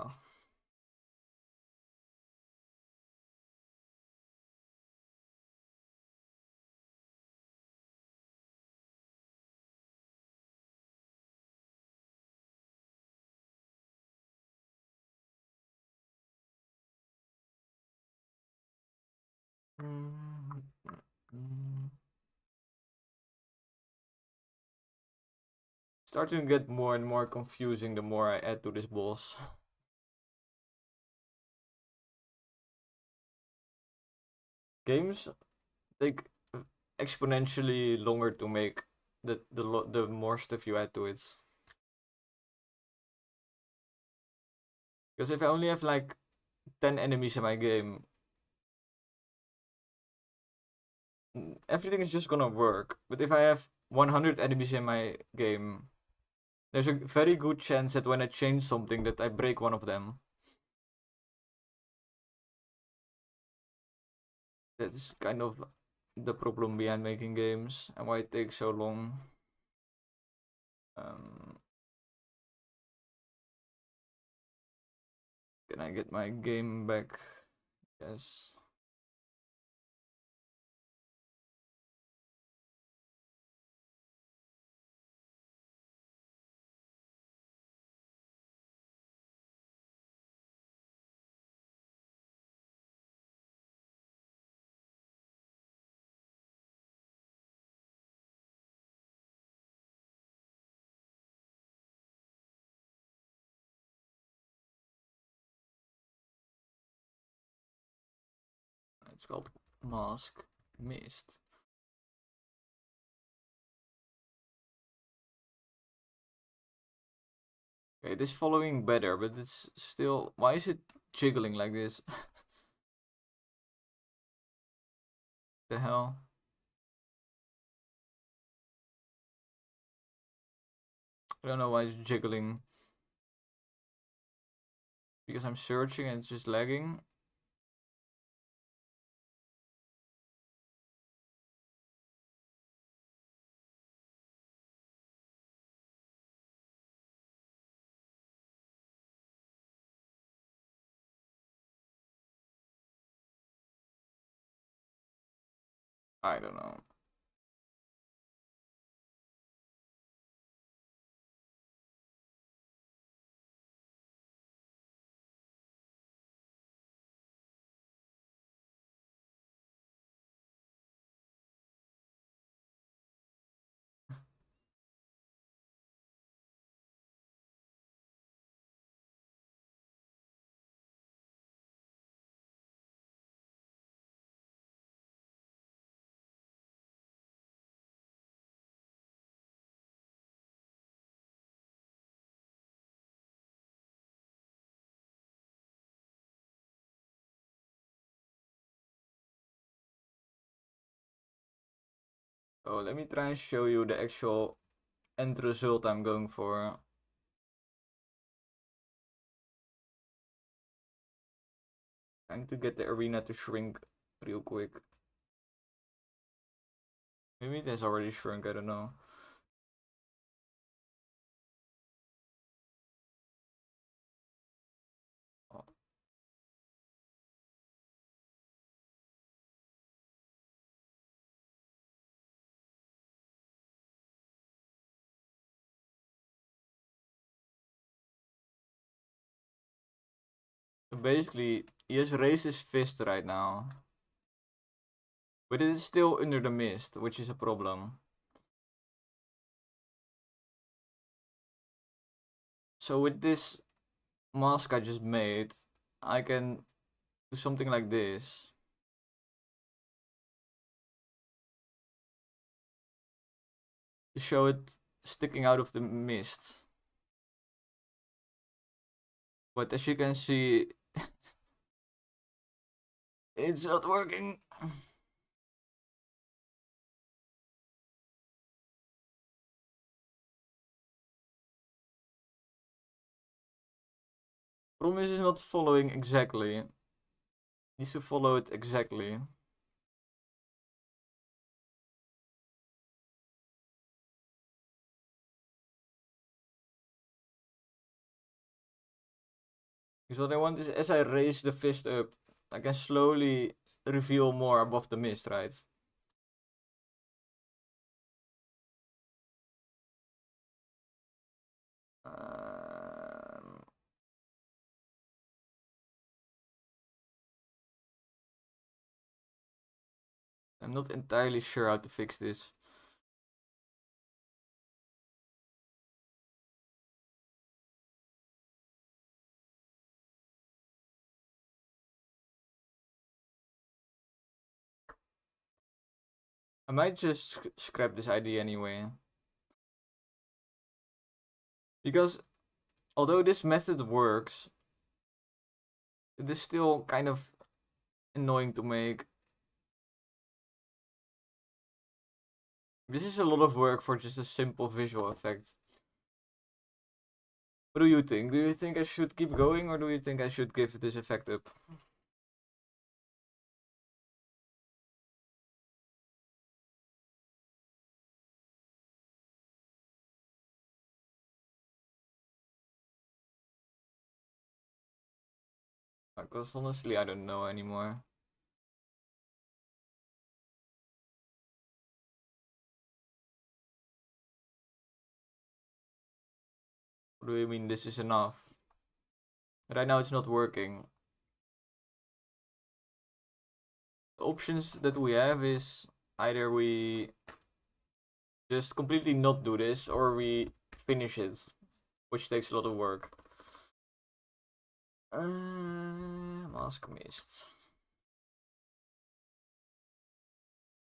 Starting to get more and more confusing the more I add to this boss. Games take exponentially longer to make the more stuff you add to it. Because if I only have like 10 enemies in my game, everything is just gonna work. But if I have 100 enemies in my game, there's a very good chance that when I change something that I break one of them. That's kind of the problem behind making games and why it takes so long. Can I get my game back? Yes. It's called Mask Mist. Okay, this following better, but it's still. Why is it jiggling like this? The hell? I don't know why it's jiggling. Because I'm searching and it's just lagging. I don't know. So let me try and show you the actual end result I'm going for. Trying to get the arena to shrink real quick. Maybe it has already shrunk, I don't know. Oh. So basically, he has raised his fist right now. But it is still under the mist, which is a problem. So with this mask I just made, I can do something like this. To show it sticking out of the mist. But as you can see, it's not working. Problem is not following exactly. Needs to follow it exactly. Because what I want is, as I raise the fist up, I can slowly reveal more above the mist, right? Um, I'm not entirely sure how to fix this. I might just scrap this idea anyway. Because although this method works, it is still kind of annoying to make. This is a lot of work for just a simple visual effect. What do you think? Do you think I should keep going, or do you think I should give this effect up? Because honestly, I don't know anymore. What do you mean this is enough? Right now it's not working. The options that we have is either we just completely not do this, or we finish it, which takes a lot of work. Mask mist.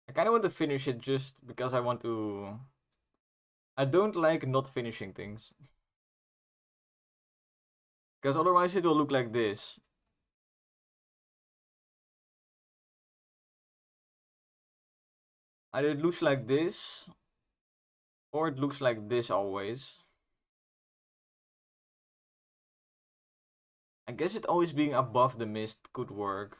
I kind of want to finish it just because I want to. I don't like not finishing things. Because otherwise it will look like this. Either it looks like this, or it looks like this always. I guess it always being above the mist could work.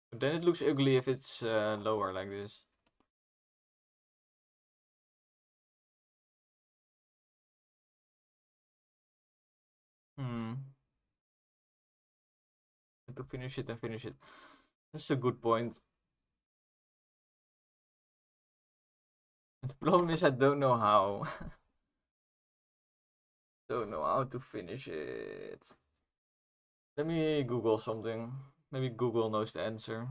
But then it looks ugly if it's lower like this. Hmm. To finish it and finish it. That's a good point. The problem is I don't know how. Don't know how to finish it. Let me Google something. Maybe Google knows the answer.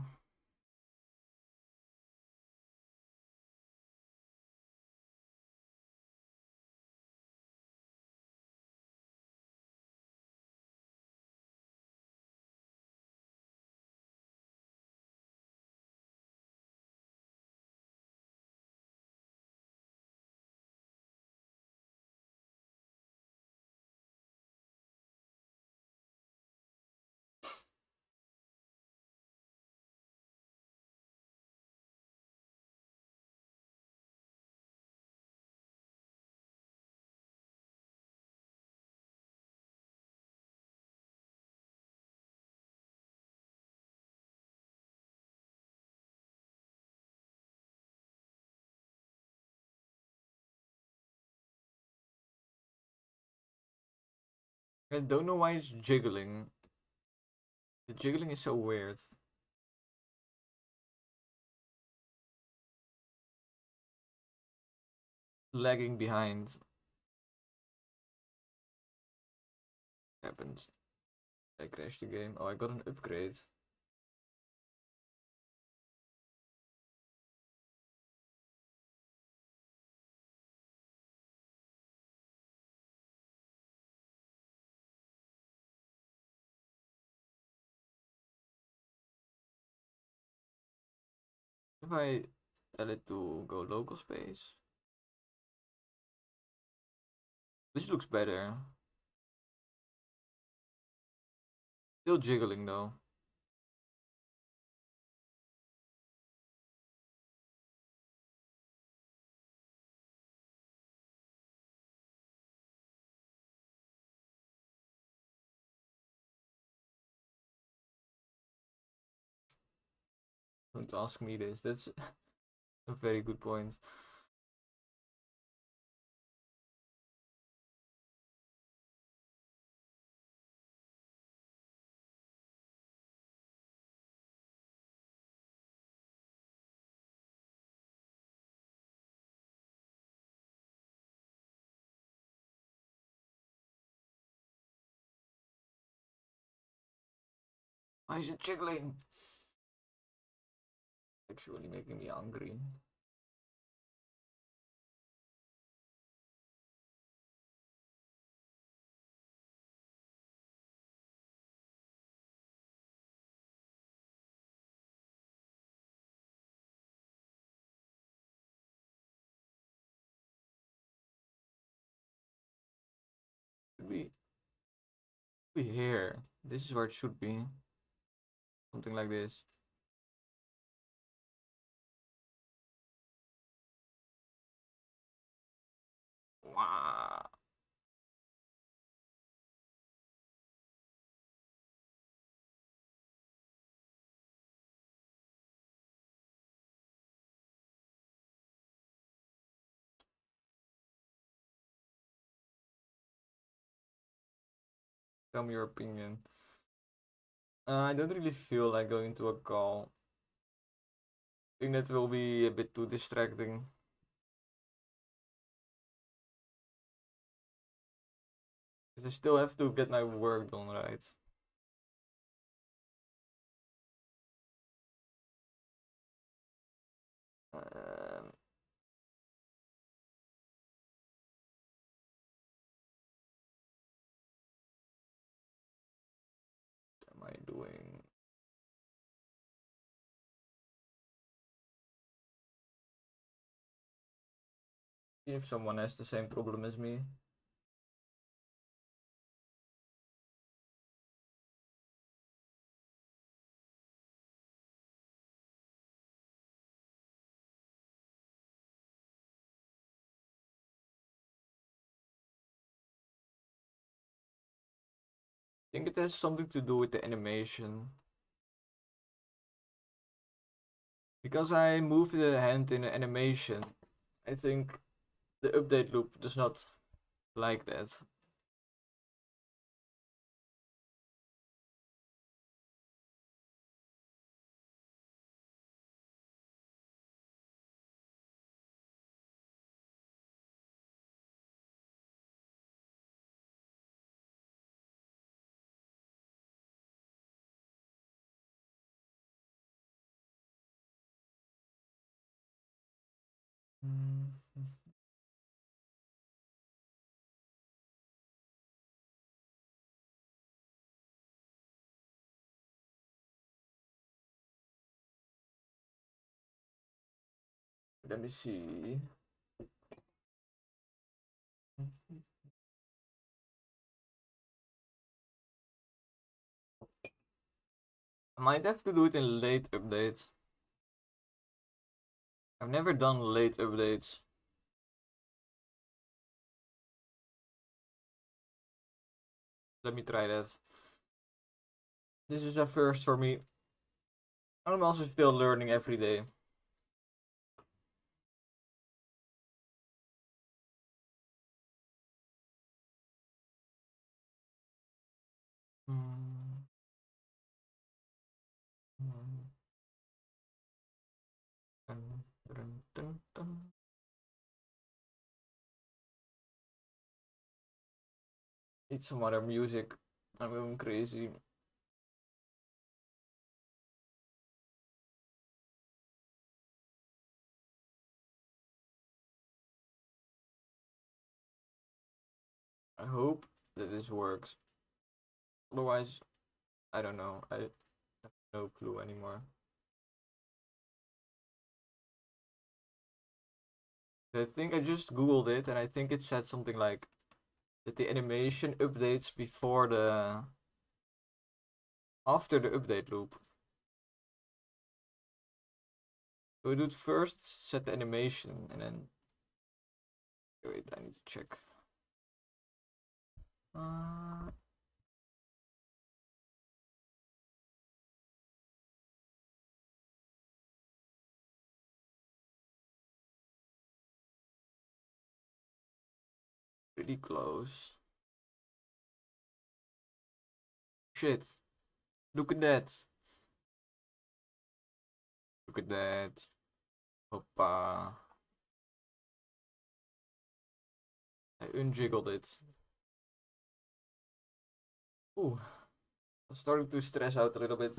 I don't know why it's jiggling. The jiggling is so weird. Lagging behind. Happens. I crashed the game. Oh, I got an upgrade. If I tell it to go local space. This looks better. Still jiggling though. Don't ask me this. That's a very good point. Why is it jiggling? Actually making me hungry. Should be here. This is where it should be. Something like this. Wow. Tell me your opinion. I don't really feel like going to a call. I think that will be a bit too distracting. Because I still have to get my work done, right? Um, what am I doing? See if someone has the same problem as me. I think it has something to do with the animation. Because I moved the hand in the animation, I think the update loop does not like that. Let me see. I might have to do it in late updates. I've never done late updates. Let me try that. This is a first for me. I'm also still learning every day. Mm. Mm. Dun, dun, dun, dun. Need some other music. I'm going crazy. I hope that this works. Otherwise, I don't know. I have no clue anymore. I think I just googled it and I think it said something like that the animation updates before the after the update loop. So we do it first, set the animation, and then wait, I need to check. Uh, Pretty close. Shit. Look at that. Look at that. Hoppa. I unjiggled it. Ooh. I'm starting to stress out a little bit.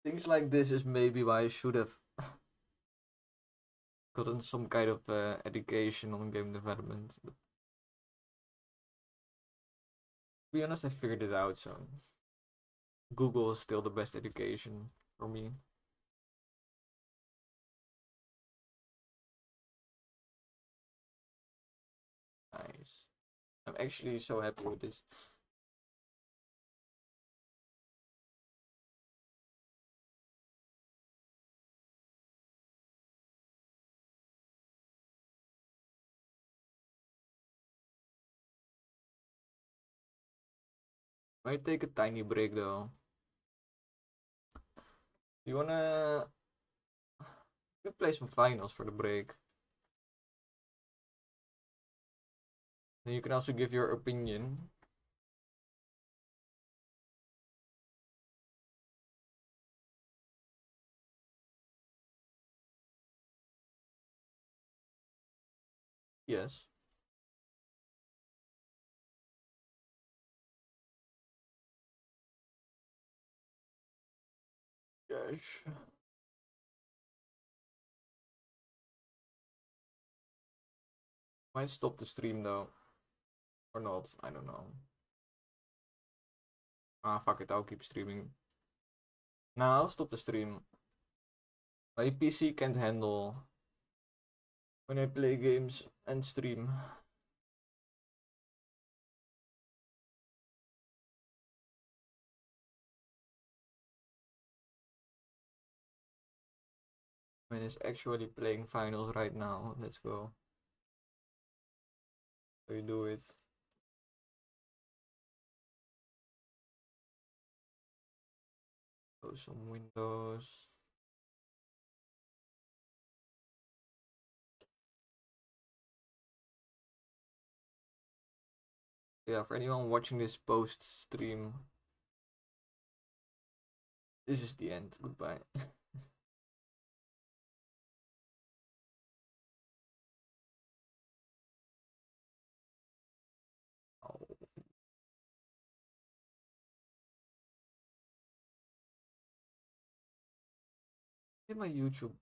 Things like this is maybe why I should have gotten some kind of education on game development. But to be honest, I figured it out, so Google is still the best education for me. Nice. I'm actually so happy with this. Might take a tiny break though. You wanna we play some finals for the break? Then you can also give your opinion. Yes. Yes. Might stop the stream though. Or not. I don't know. Ah, fuck it. I'll keep streaming. Nah, I'll stop the stream. My PC can't handle when I play games and stream. When it's actually playing finals right now. Let's go. So you do it. Close some windows. Yeah, for anyone watching this post stream, this is the end. Goodbye. Oh, my YouTube